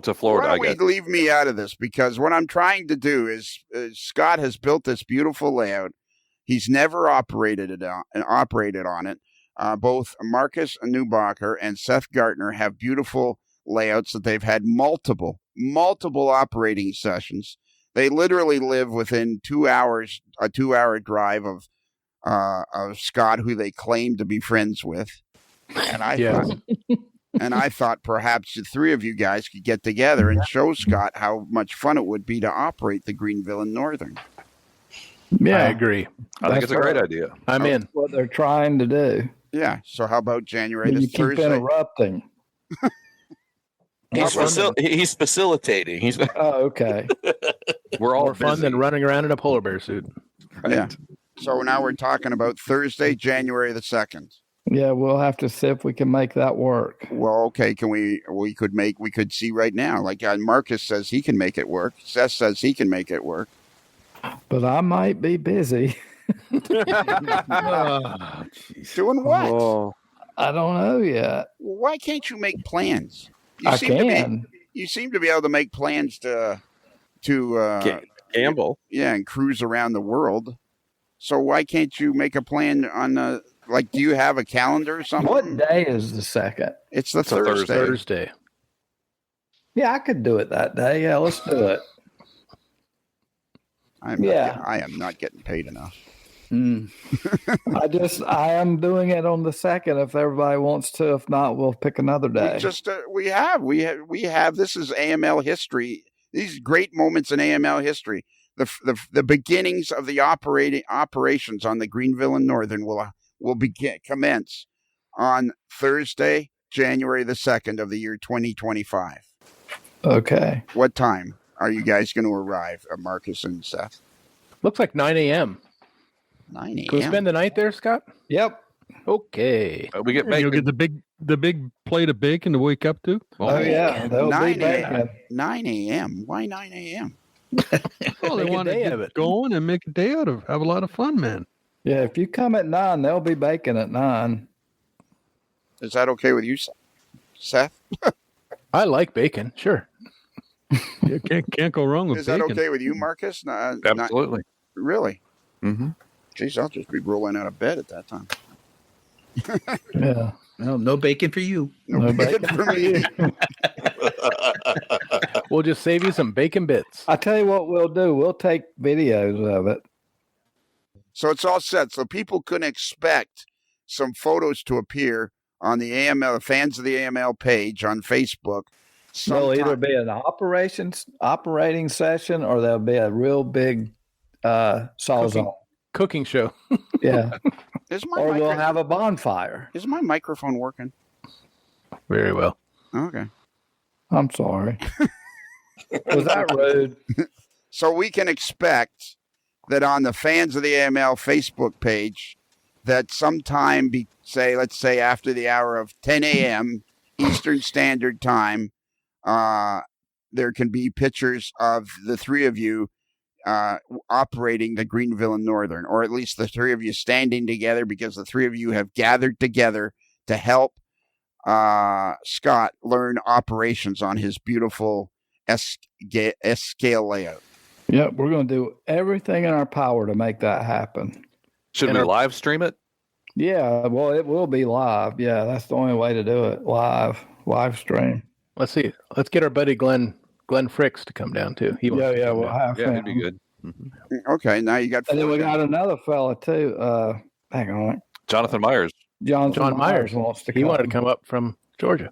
To Florida. Why don't we leave me out of this? Because what I'm trying to do is Scott has built this beautiful layout. He's never operated on it. Both Marcus Neubacher and Seth Gartner have beautiful layouts that they've had multiple operating sessions. They literally live within 2 hours, a 2-hour drive of Scott, who they claim to be friends with. And I thought perhaps the three of you guys could get together and show Scott how much fun it would be to operate the Greenville and Northern. Yeah, I agree. I think it's a great idea. I'm in. What they're trying to do. Yeah. So how about January the You Thursday? keep interrupting. He's facilitating. Oh, okay. We're all More fun than running around in a polar bear suit. Right. Yeah. So now we're talking about Thursday, January the 2nd. Yeah, we'll have to see if we can make that work. Well, okay. Can we could see right now. Like Marcus says he can make it work. Seth says he can make it work. But I might be busy. Doing what? Oh, I don't know yet. Well, why can't you make plans? I can. You seem to be able to make plans to gamble. Yeah, and cruise around the world. So why can't you make a plan on do you have a calendar or something? What day is the 2nd? It's the Thursday. Thursday. Yeah, I could do it that day. Yeah, let's do it. I am not getting paid enough. I am doing it on the 2nd if everybody wants to. If not, we'll pick another day. We have. This is AML history. these great moments in AML history. The beginnings of the operations on the Greenville and Northern will commence on Thursday, January the 2nd of the year 2025. Okay. What time are you guys going to arrive, Marcus and Seth? Looks like 9 a.m. 9 a.m. Can we spend the night there, Scott? Yep. Okay. We get You'll bacon. get the big plate of bacon to wake up to. Oh, yeah. There'll be 9 bacon. a.m. 9 a.m. Why 9 a.m.? Well, they Make a want to day get of it. going and make a day out of it. Have a lot of fun, man. Yeah, if you come at 9, there'll be bacon at 9. Is that okay with you, Seth? I like bacon. Sure. You can't go wrong with Is that bacon. okay with you, Marcus? Absolutely. Really? Mm-hmm. Geez, I'll just be rolling out of bed at that time. Yeah. Well, no bacon for you. No bacon for me. We'll just save you some bacon bits. I tell you what we'll do. We'll take videos of it. So it's all set. So people can expect some photos to appear on the AML, fans of the AML page on Facebook. There'll either sometime. be an operating session or there'll be a real big sawzall. Cooking show. Yeah. Is my Or we'll micro- have a bonfire. Is my microphone working? Very well. Okay. I'm sorry. Was that rude? So we can expect that on the fans of the AML Facebook page, that sometime, let's say after the hour of 10 a.m. Eastern Standard Time, there can be pictures of the three of you operating the Greenville and Northern, or at least the three of you standing together, because the three of you have gathered together to help Scott learn operations on his beautiful S-scale layout. Yep, we're going to do everything in our power to make that happen. Should And we our- live stream it? Yeah, well, it will be live. Yeah, that's the only way to do it. Live stream. Let's see. Let's get our buddy Glenn Fricks to come down too. He wants to come we'll down. have Yeah, him. that'd be good. Mhm. Okay, now you got. And then we four got guys. another fella too. Hang on, Jonathan Myers. John Myers wants to. He wanted to come up from Georgia.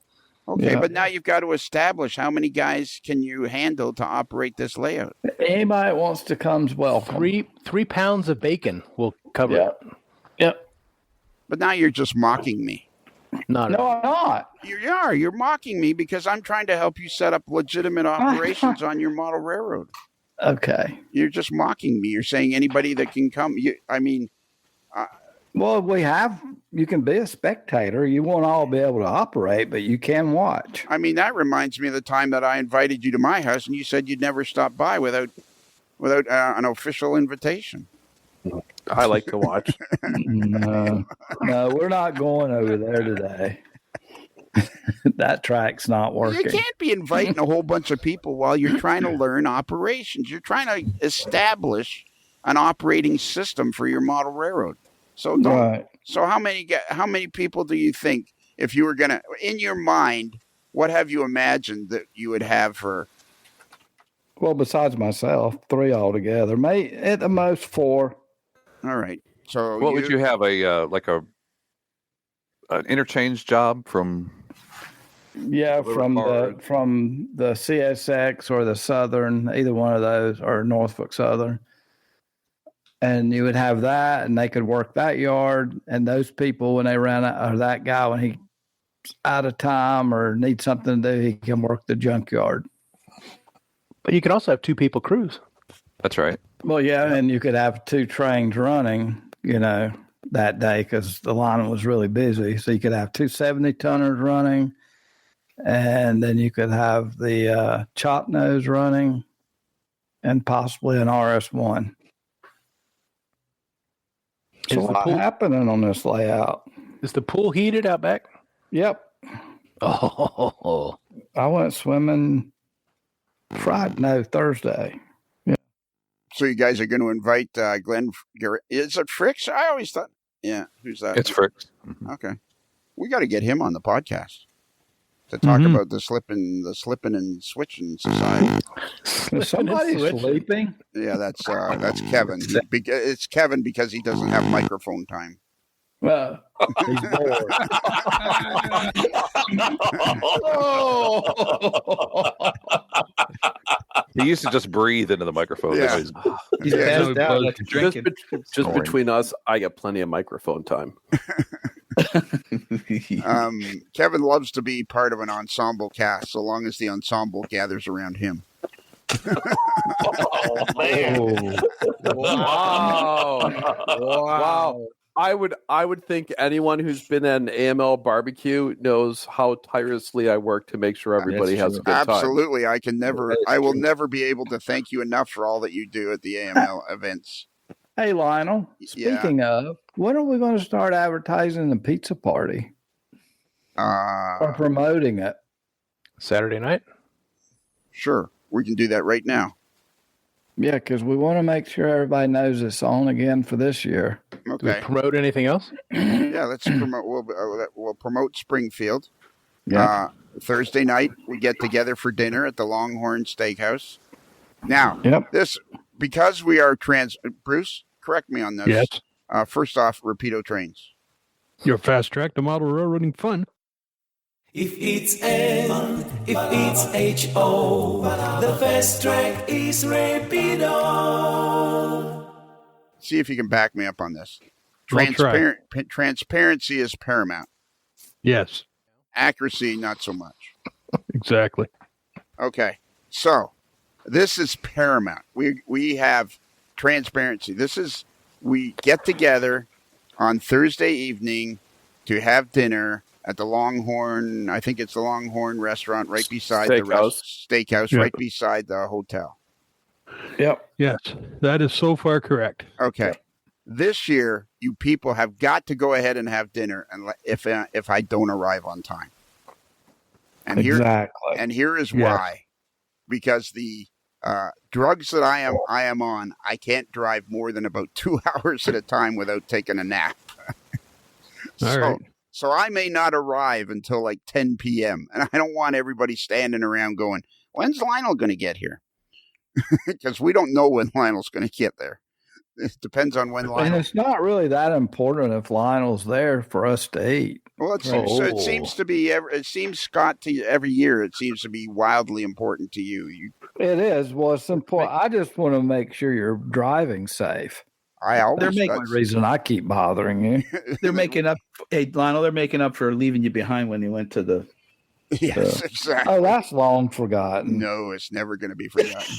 Okay, Yeah. but now you've got to establish how many guys can you handle to operate this layout. Anybody that wants to come's welcome. 3 pounds of bacon will cover Yep. it. Yep. But now you're just mocking me. Not No, I'm not. You are. You're mocking me because I'm trying to help you set up legitimate operations on your model railroad. Okay. You're just mocking me. You're saying anybody that can come. Well, you can be a spectator. You won't all be able to operate, but you can watch. That reminds me of the time that I invited you to my house and you said you'd never stop by without an official invitation. I like to watch. No, we're not going over there today. That track's not working. You can't be inviting a whole bunch of people while you're trying to learn operations. You're trying to establish an operating system for your model railroad. So don't. Right. So how many people do you think, if you were gonna, in your mind, what have you imagined that you would have for? Well, besides myself, 3 altogether. May at the most 4. All right. So What would you have an interchange job from? Yeah, Little from hard. from the CSX or the Southern, either one of those, or Norfolk Southern. And you would have that, and they could work that yard. And those people, when they ran out, or that guy, when he's out of time or needs something to do, he can work the junkyard. But you can also have 2 people crews. That's right. Well, yeah, and you could have 2 trains running, that day because the line was really busy. So you could have 2 70-tonners running, and then you could have the chop nose running, and possibly an RS1. Is There's a the lot pool- happening on this layout. Is the pool heated out back? Yep. Oh, I went swimming Thursday. So you guys are going to invite Glenn? Is it Fricks? I always thought. Yeah, who's that? It's Fricks. Okay, we got to get him on the podcast to talk about the slipping and switching society. Is somebody sleeping? Yeah, that's Kevin. It's Kevin because he doesn't have microphone time. Well, he's bored. He used to just breathe into the microphone. Yeah. He's Yeah, passed no, out but- after drinking. Just between us, I get plenty of microphone time. Kevin loves to be part of an ensemble cast, so long as the ensemble gathers around him. Oh man! Wow. I would think anyone who's been at an AML barbecue knows how tirelessly I work to make sure everybody has a good time. Absolutely. I will never be able to thank you enough for all that you do at the AML events. Hey, Lionel, speaking of, when are we going to start advertising the pizza party or promoting it? Saturday night? Sure. We can do that right now. Yeah, because we want to make sure everybody knows it's on again for this year. Do we Okay. promote anything else? Yeah, let's promote. We'll promote Springfield. Yeah. Thursday night, we get together for dinner at the Longhorn Steakhouse. Now, Yep. because we are Bruce, correct me on this. Yes. First off, Rapido trains. Your fast track to model railroading fun. If it's N, if it's H-O, the fast track is Rapido. See if you can back me up on this. I'll try. Transparency is paramount. Yes, Accuracy, not so much. exactly. Okay, so this is paramount. We have transparency. We get together on Thursday evening to have dinner at the Longhorn. I think it's the Longhorn restaurant right beside the steakhouse, Yeah. right beside the hotel. Yep. Yes, that is so far correct. Okay. This year, you people have got to go ahead and have dinner, and if I don't arrive on time. And Exactly. here is Yes. why, because the drugs that I am on, I can't drive more than about 2 hours at a time without taking a nap. All right. So I may not arrive until like 10 p.m. And I don't want everybody standing around going, when's Lionel going to get here? Because we don't know when Lionel's going to get there. It depends on when And Lionel. it's not really that important if Lionel's there for us to eat. Well, so it seems to be. It seems, Scott, to every year it seems to be wildly important to you. It is. Well, it's important. I just want to make sure you're driving safe. I always. They're making That's the reason I keep bothering you. They're making up. Hey, Lionel, they're making up for leaving you behind when you went to the. Yes, exactly. Oh, that's long forgotten. No, it's never going to be forgotten.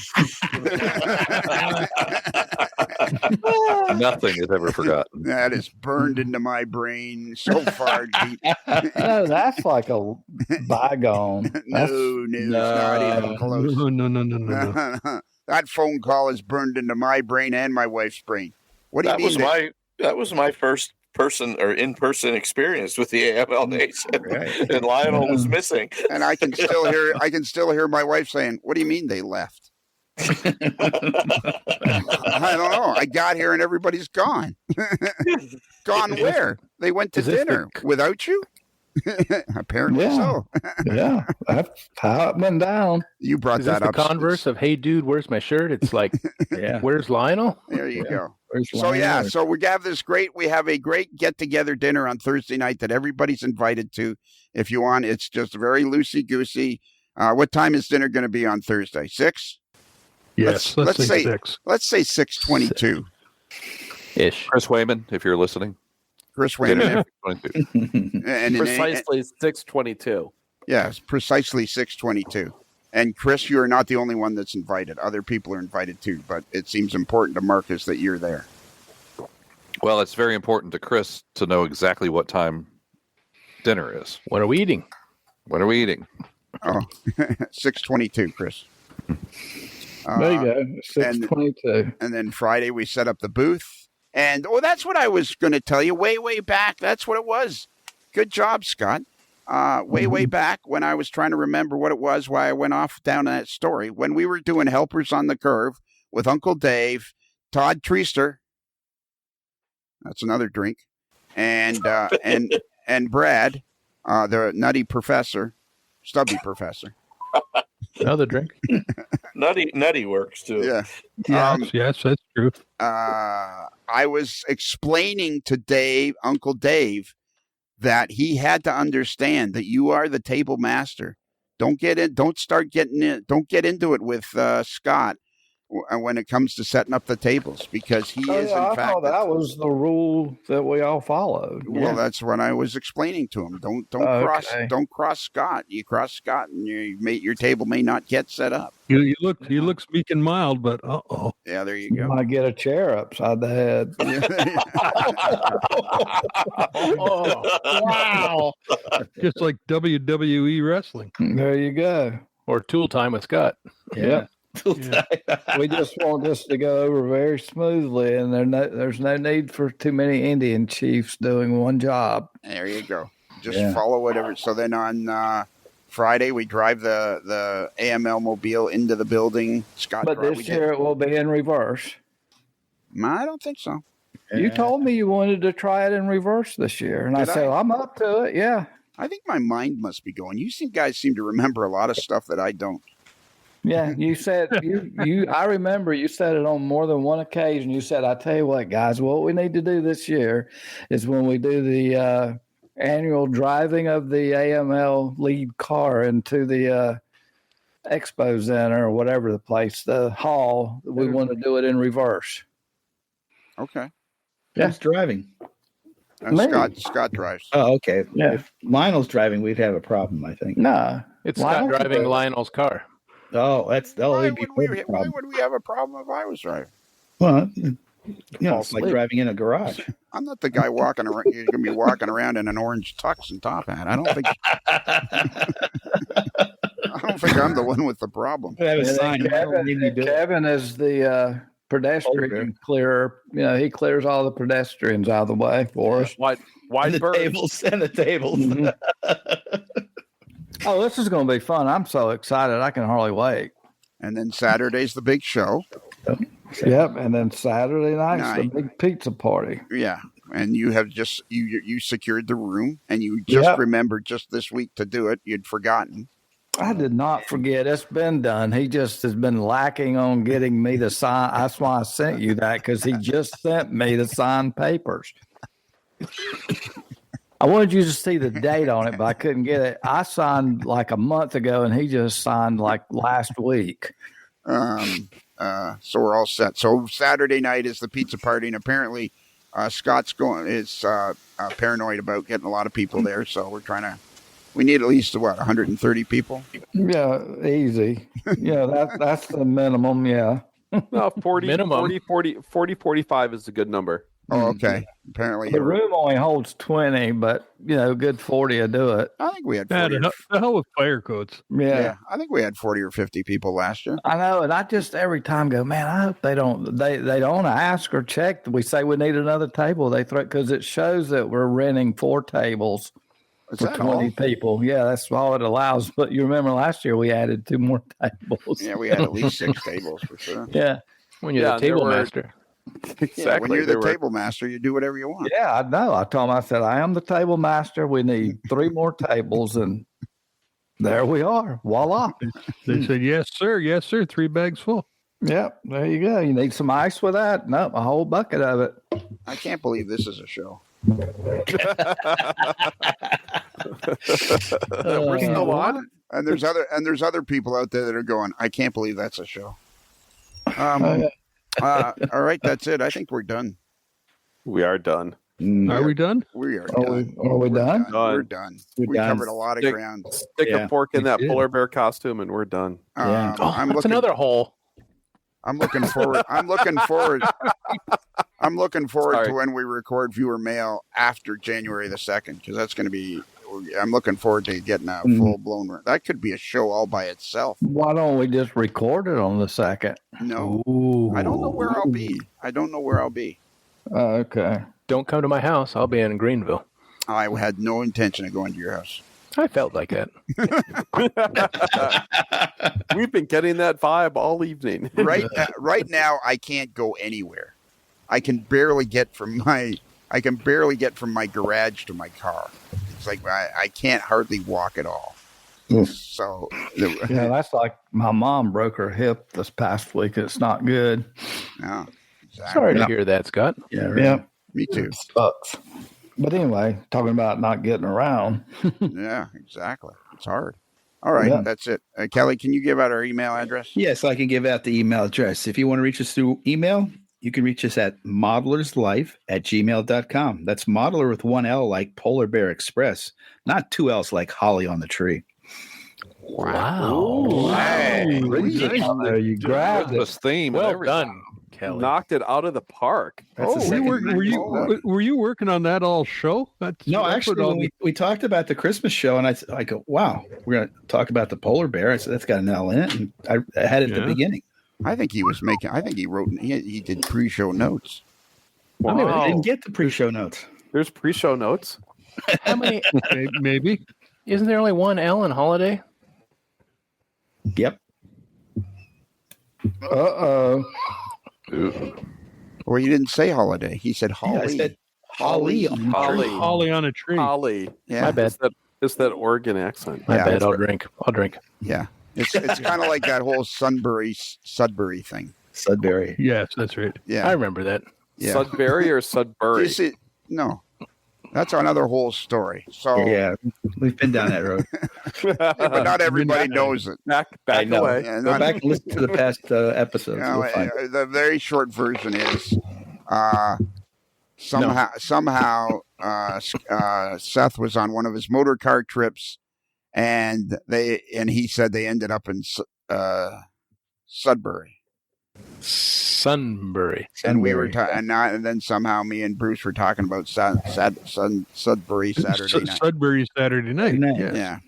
Nothing is ever forgotten. That is burned into my brain so far deep. No, that's like a bygone. That's, No, it's not even close. No. That phone call is burned into my brain and my wife's brain. What do you mean? That was my first in-person experience with the AML Nation, and Lionel was missing. And I can still hear my wife saying, "What do you mean they left?" I don't know. I got here and everybody's gone. Gone where? They went to dinner without you? Apparently so. Yeah, that's how it went down. You brought Is this that the up. converse of, hey, dude, where's my shirt? It's like, where's Lionel? There you go. Where's So Lionel? so we have a great get together dinner on Thursday night that everybody's invited to. If you want, it's just very loosey goosey. What time is dinner going to be on Thursday? 6? Yes, let's say 6. Let's say 6:22. Ish. Chris Wayman, if you're listening. Chris Wayman. and Precisely 6:22. Yes, precisely 6:22. And Chris, you are not the only one that's invited. Other people are invited too, but it seems important to Marcus that you're there. Well, it's very important to Chris to know exactly what time dinner is. What are we eating? When are we eating? Oh, 6:22, Chris. There you go. 6:22. And then Friday we set up the booth. And that's what I was going to tell you way back. That's what it was. Good job, Scott. Way back when I was trying to remember what it was, why I went off down that story. When we were doing Helpers on the Curve with Uncle Dave, Todd Treaster, that's another drink, and Brad, the nutty professor, stubby professor. Another drink. Nutty works too. Yeah. Yes, that's true. I was explaining to Uncle Dave, that he had to understand that you are the table master Don't get into it with Scott when it comes to setting up the tables, because he is in I fact thought that was the rule that we all followed. Well, that's what I was explaining to him. Don't cross Scott. You cross Scott, and your table may not get set up. You look meek and mild, but Yeah, there you You go. might get a chair upside the head. Wow. just like WWE wrestling. There you go. Or tool time with Scott. Yep. We just want this to go over very smoothly, and there's no need for too many Indian chiefs doing one job. There you go. Just follow whatever. So then on Friday we drive the AML mobile into the building. Scott, But this year it will be in reverse. I don't think so. You told me you wanted to try it in reverse this year, and I said I'm up to it. Yeah. I think my mind must be going. Guys seem to remember a lot of stuff that I don't. Yeah, you said you. I remember you said it on more than one occasion. You said, "I tell you what, guys, what we need to do this year is when we do the annual driving of the AML lead car into the expo center or whatever the place, the hall. We want to do it in reverse." Okay. Who's driving? Scott drives. Oh, okay. Yeah. If Lionel's driving, we'd have a problem, I think. No, It's Scott driving Lionel's car. Oh, Why that'd be would a problem. we have a problem if I was driving? Well, it's like driving in a garage. I'm not the guy walking around. You're going to be walking around in an orange tux and top hat. I don't think I'm the one with the problem. I have a sign. Kevin is the pedestrian clearer. He clears all the pedestrians out of the way for us. Wide And the berth. tables and the tables. Oh, this is going to be fun. I'm so excited. I can hardly wait. And then Saturday's the big show. Yep. And then Saturday night's the big pizza party. Yeah. And you have you secured the room, and you just remembered just this week to do it. You'd forgotten. I did not forget. It's been done. He just has been lacking on getting me to sign. That's why I sent you that, because he just sent me the signed papers. I wanted you to see the date on it, but I couldn't get it. I signed like a month ago, and he just signed like last week. So we're all set. So Saturday night is the pizza party, and apparently Scott's is paranoid about getting a lot of people there. So we need at least 130 people. Yeah, easy. Yeah, that's the minimum. Yeah. No, 40, Minimum. 40, 45 is a good number. Oh, okay. Apparently, The room only holds 20, but good 40 will do it. I think we had 40. The hell with fire codes. Yeah. I think we had 40 or 50 people last year. I know, and I just every time go, man, I hope they don't ask or check. We say we need another table. They throw, because it shows that we're renting 4 tables for 20 people. Yeah, that's all it allows. But you remember last year we added 2 more tables. Yeah, we had at least 6 tables for sure. Yeah. When you're the table master. Exactly. Yeah, when you're the table master, you do whatever you want. Yeah, I know. I told him, I said, I am the table master. We need 3 more tables, and there we are. Voila. They said, yes, sir. Yes, sir. 3 bags full. Yep, there you go. You need some ice with that? Nope, a whole bucket of it. I can't believe this is a show. We're still on. And there's other people out there that are going, I can't believe that's a show. All right, that's it. I think we're done. We are done. Are we done? We are Are done. we done? We're done. We done. covered a lot of ground. Stick a fork in that polar bear costume, and we're done. Yeah. That's another hole. I'm looking forward. I'm looking forward Sorry. to when we record viewer mail after January the 2nd, because that's going to be. I'm looking forward to getting a full blown. That could be a show all by itself. Why don't we just record it on the 2nd? No, Ooh. I don't know where I'll be. Okay. Don't come to my house. I'll be in Greenville. I had no intention of going to your house. I felt like that. We've been getting that vibe all evening. Right now, I can't go anywhere. I can barely get from my garage to my car. It's like I can't hardly walk at all. So Yeah, that's like my mom broke her hip this past week. It's not good. yeah, exactly. Sorry to hear that, Scott. Yeah, right. Yep. Me too. Sucks. But anyway, talking about not getting around. Yeah, exactly. It's hard. All right, Yeah. that's it. Kelly, can you give out our email address? Yes, I can give out the email address. If you want to reach us through email, you can reach us at modelerslife@gmail.com. That's modeler with one L like Polar Bear Express, not two L's like Holly on the tree. Wow. Hey. You grabbed it. Christmas theme. and Well everything. done, Kelly. Knocked it out of the park. That's the second Were you working on that all show? No, That's actually, what all when we talked about the Christmas show, and I go, wow, we're going to talk about the polar bear. I said, that's got an L in it. And I had it at the beginning. I think he he did pre-show notes. I didn't get the pre-show notes. There's pre-show notes. How many? maybe. Isn't there only one L in holiday? Yep. Uh-oh. Well, you didn't say holiday. He said Holly. Yeah, I said Holly. Holly on a tree. Holly. Yeah. My bad. It's that Oregon accent. My Yeah, bad. that's I'll drink. Yeah. It's kind of like that whole Sudbury thing. Sudbury. Yes, that's right. Yeah. I remember that. Yeah. Sudbury or Sudbury? No. That's another whole story. So Yeah, we've been down that road. but not everybody knows it. Back I know. away. Yeah, Go back and listen to the past episodes. You know, You'll find it. the very short version is somehow Seth was on one of his motor car trips, and he said they ended up in Sudbury. Sunbury. And we were and then somehow me and Bruce were talking about Sudbury Saturday night. Sudbury Saturday night. Yes. Yeah.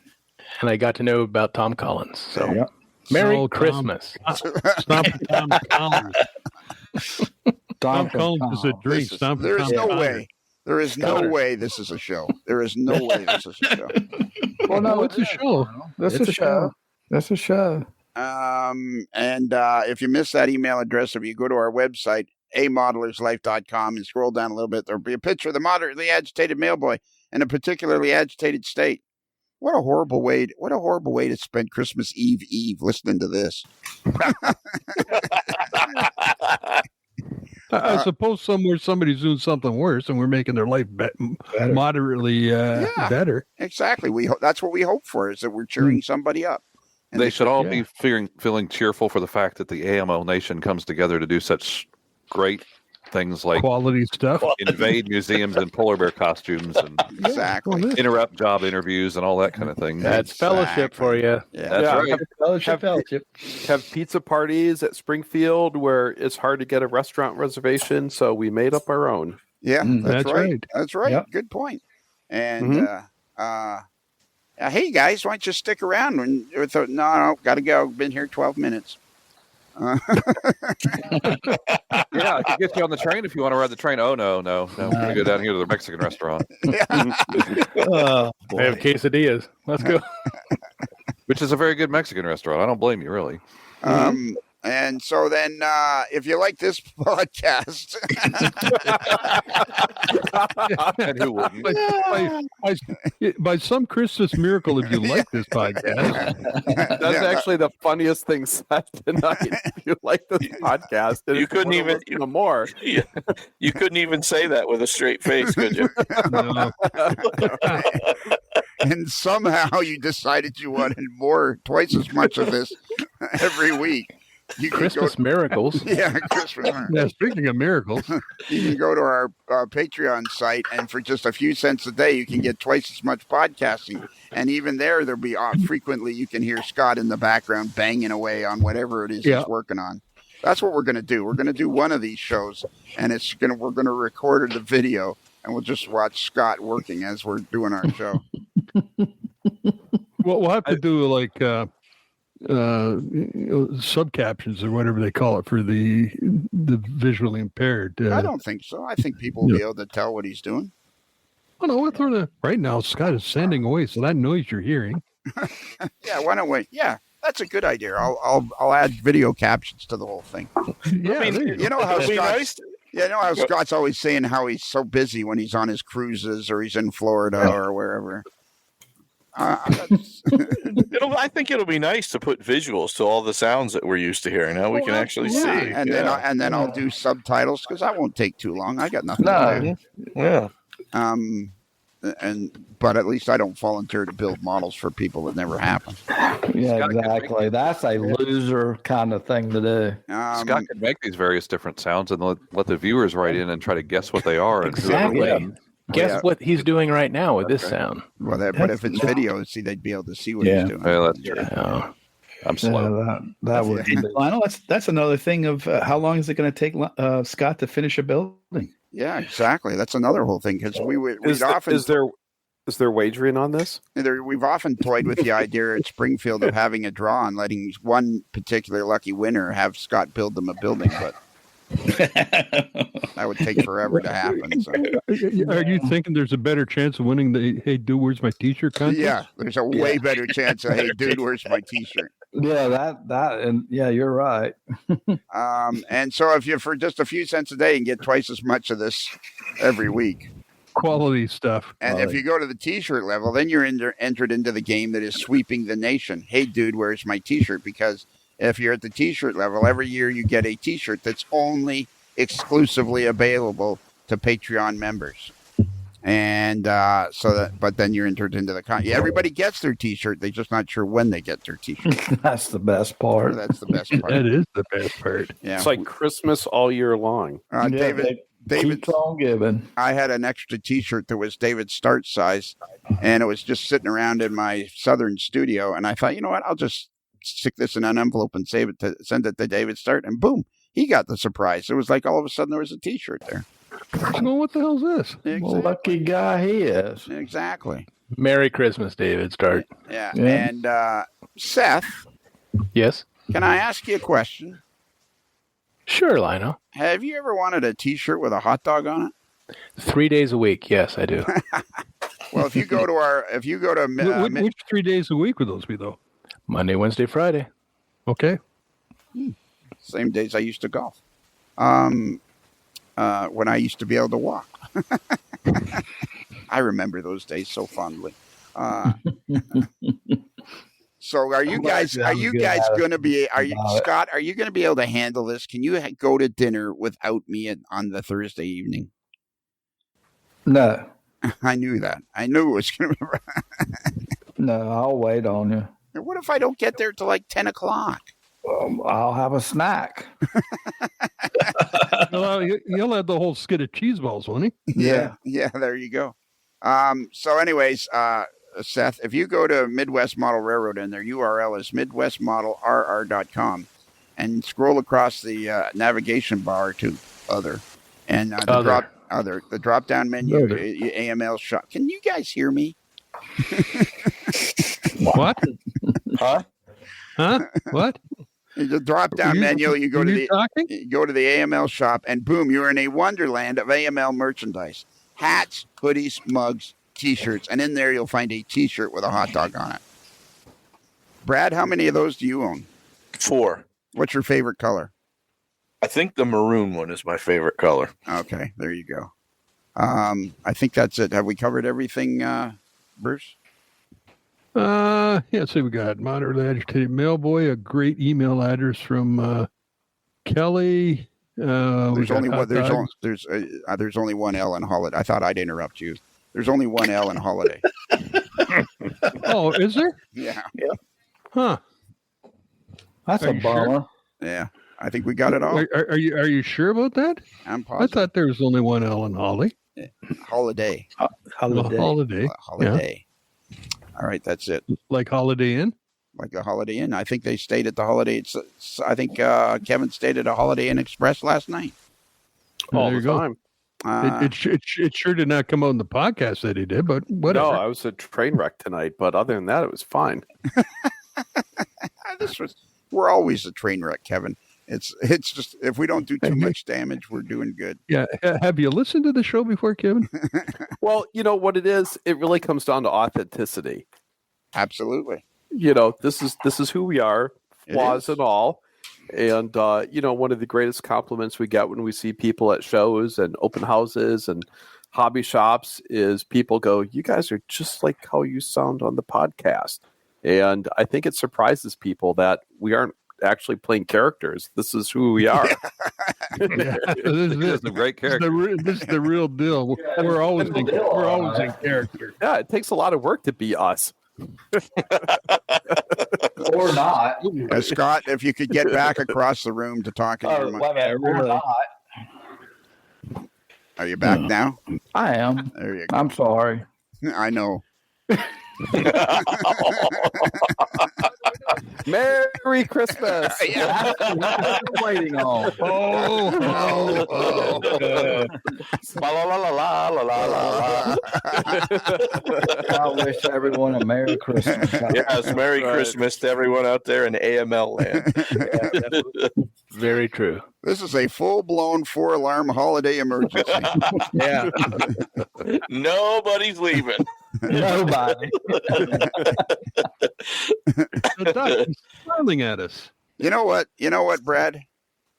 And I got to know about Tom Collins. So Yep. Merry So, Tom- Christmas. Stomp Tom Collins. Tom Collins is a drink. Stomp There is Tom no Collins. way. There is no way this is a show. There is no way this is a show. Well, no, It's a show. That's a show. That's a show. And if you miss that email address, if you go to our website, amodelerslife.com, and scroll down a little bit, there'll be a picture of the moderately agitated mailboy in a particularly agitated state. What a horrible way to spend Christmas Eve listening to this. I suppose somewhere somebody's doing something worse, and we're making their life moderately better. Exactly. That's what we hope for, is that we're cheering somebody up. And They should all be feeling cheerful for the fact that the AML Nation comes together to do such great things like Quality stuff. invade museums in polar bear costumes and Exactly. interrupt job interviews and all that kind of thing. That's fellowship for you. Yeah. That's right. Fellowship. Have pizza parties at Springfield where it's hard to get a restaurant reservation, so we made up our own. Yeah, That's right. That's right. Yep. Good point. And hey guys, why don't you stick around? No, gotta go. Been here 12 minutes. Yeah, I can get you on the train if you want to ride the train. Oh, no. We're going to go down here to the Mexican restaurant. I have quesadillas. Let's go. Which is a very good Mexican restaurant. I don't blame you, really. And so then, if you like this podcast, And who wouldn't? By some Christmas miracle, if you like this podcast, That's actually the funniest thing said tonight. If you like this podcast, and You if couldn't wanna even- listen to more. You couldn't even say that with a straight face, could you? no, and somehow you decided you wanted twice as much of this every week. You can Christmas miracles. Christmas. yeah, speaking of miracles, You can go to our Patreon site, and for just a few cents a day, you can get twice as much podcasting. And even there'll be frequently you can hear Scott in the background banging away on whatever it is he's working on. That's what we're going to do. We're going to do one of these shows, and we're going to record the video, and we'll just watch Scott working as we're doing our show. well, we'll have to do like subcaptions or whatever they call it for the visually impaired. I don't think so. I think people will be able to tell what he's doing. I don't know. Right now, Scott is sending away, so that noise you're hearing. Yeah, why don't we? Yeah, that's a good idea. I'll add video captions to the whole thing. Yeah, You know how It'd be Scott's, nice. Yeah, you know how Scott's always saying how he's so busy when he's on his cruises or he's in Florida or wherever. I think it'll be nice to put visuals to all the sounds that we're used to hearing. Now we can actually see. And then I'll do subtitles because that won't take too long. I got nothing No. to do. Yeah. but at least I don't volunteer to build models for people that never happen. Yeah, exactly. That's a loser kind of thing to do. Scott can make these various different sounds and let the viewers write in and try to guess what they are. Exactly. And Guess what he's doing right now with this sound. Well, but if it's video, see, they'd be able to see what he's doing. Well, that's true. I'm slow. Yeah, that would be. Lionel, that's another thing of how long is it going to take Scott to finish a building? Yeah, exactly. That's another whole thing because is there wagering on this? We've often toyed with the idea at Springfield of having a draw and letting one particular lucky winner have Scott build them a building, but that would take forever to happen. So. Are you thinking there's a better chance of winning the "Hey, dude, where's my T-shirt" contest? Yeah, there's a way better chance of "Hey, dude, where's my T-shirt." Yeah, and yeah, you're right. And so if you for just a few cents a day, you can get twice as much of this every week. Quality stuff. And if you go to the T-shirt level, then you're entered into the game that is sweeping the nation. Hey, dude, where's my T-shirt? Because if you're at the T-shirt level, every year you get a T-shirt that's only exclusively available to Patreon members. And but then you're entered into the everybody gets their T-shirt. They're just not sure when they get their T-shirt. That's the best part. That's the best part. That is the best part. Yeah. It's like Christmas all year long. David, keep on giving. I had an extra T-shirt that was David's start size, and it was just sitting around in my southern studio. And I thought, you know what? I'll just stick this in an envelope and send it to David Start. And boom, he got the surprise. It was like all of a sudden there was a T-shirt there. Well, what the hell's this? Exactly. Well, lucky guy he is. Exactly. Merry Christmas, David Start. Yeah. And Seth. Yes. Can I ask you a question? Sure, Lionel. Have you ever wanted a T-shirt with a hot dog on it? 3 days a week. Yes, I do. Well, if you go to which 3 days a week would those be though? Monday, Wednesday, Friday. Okay. Same days I used to golf. When I used to be able to walk. I remember those days so fondly. So are you guys going to be, Scott, are you going to be able to handle this? Can you go to dinner without me on the Thursday evening? No. I knew that. I knew it was going to be. No, I'll wait on you. And what if I don't get there till like 10 o'clock? I'll have a snack. Well, he'll have the whole skid of cheese balls, won't he? Yeah, there you go. So anyways, Seth, if you go to Midwest Model Railroad and their URL is midwestmodelrr.com and scroll across the navigation bar to other and the drop down menu AML shop. Can you guys hear me? What? Huh? What? The drop down menu, you go to the AML shop and boom, you're in a wonderland of AML merchandise. Hats, hoodies, mugs, T-shirts, and in there you'll find a T-shirt with a hot dog on it. Brad, how many of those do you own? 4. What's your favorite color? I think the maroon one is my favorite color. Okay, there you go. I think that's it. Have we covered everything, Bruce? Yeah, so we got moderately agitated mailboy, a great email address from Kelly. There's only one L in holiday. I thought I'd interrupt you. There's only one L in holiday. Oh, is there? Yeah. Huh. That's a bummer. Sure? Yeah. I think we got it all. Are you sure about that? I'm positive. I thought there was only one L in Holly. Holiday. Holiday. Holiday. Yeah. All right, that's it. Like Holiday Inn? Like a Holiday Inn. I think they stayed at the Holiday. I think Kevin stayed at a Holiday Inn Express last night. All there the you time. It sure did not come out in the podcast that he did, but whatever. No, I was a train wreck tonight, but other than that, it was fine. We're always a train wreck, Kevin. It's just if we don't do too much damage, we're doing good. Yeah. Have you listened to the show before, Kevin? Well, you know what it is? It really comes down to authenticity. Absolutely. You know, this is who we are, flaws and all. And, one of the greatest compliments we get when we see people at shows and open houses and hobby shops is people go, you guys are just like how you sound on the podcast. And I think it surprises people that we aren't actually playing characters. This is who we are. This is a great character. This is the real deal. We're always in character. Yeah, it takes a lot of work to be us. Or not. Scott, if you could get back across the room to talk in your mic. Or not. Are you back now? I am. There you go. I'm sorry. I know. Merry Christmas. Yeah. That's what I'm waiting on. I wish everyone a Merry Christmas. Yes, Merry Christmas to everyone out there in AML land. Very true. This is a full-blown 4-alarm holiday emergency. Yeah. Nobody's leaving. Nobody. The duck is smiling at us. You know what, Brad?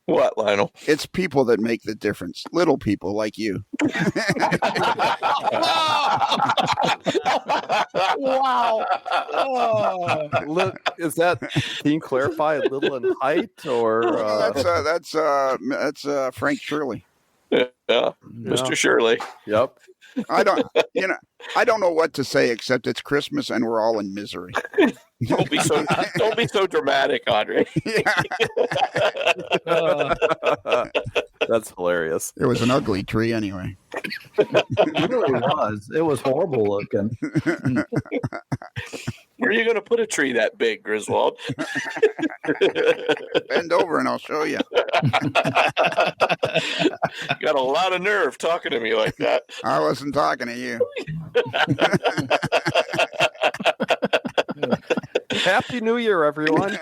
What, Lionel? It's people that make the difference. Little people like you. Wow. Look, is that? Can you clarify little in height or? That's Frank Shirley. Yeah, Mr. Shirley. Yep. I don't know what to say except it's Christmas and we're all in misery. Don't be so dramatic, Andre. That's hilarious. It was an ugly tree anyway. It really was. It was horrible looking. Where are you going to put a tree that big, Griswold? Bend over and I'll show you. You got a lot of nerve talking to me like that. I wasn't talking to you. Happy New Year, everyone.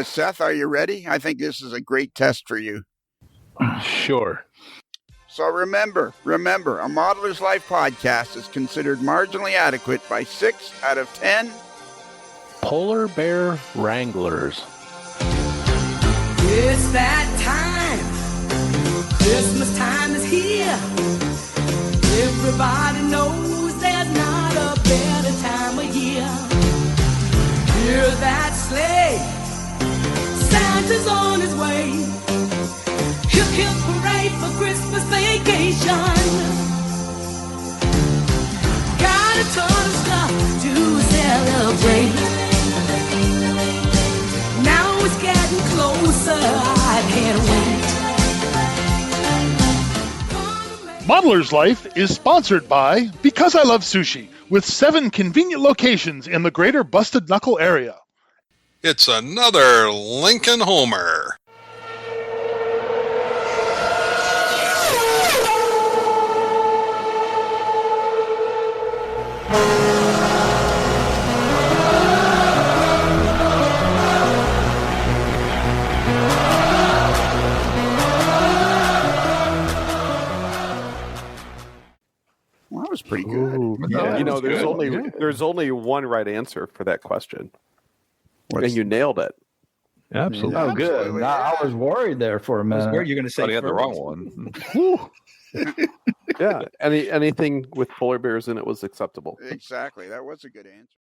Seth, are you ready? I think this is a great test for you. Sure. So remember, a Modeler's Life podcast is considered marginally adequate by 6 out of 10 Polar bear wranglers. It's that time. Christmas time is here. Everybody knows there's not a better time of year. Hear that sleigh. Santa's on his way. Hip hip hooray for Christmas vacation. Got a ton of stuff to celebrate. Now it's getting closer, I can't wait. Modeler's Life is sponsored by Because I Love Sushi, with 7 convenient locations in the greater Busted Knuckle area. It's another Lincoln Homer. Well, that was pretty good. Yeah. You know, there's only one right answer for that question, and you nailed it. Absolutely. Oh, good. Absolutely, I was worried there for a minute. Where you're going to say Thought he had the first. wrong one. Yeah, anything with polar bears in it was acceptable. Exactly. That was a good answer.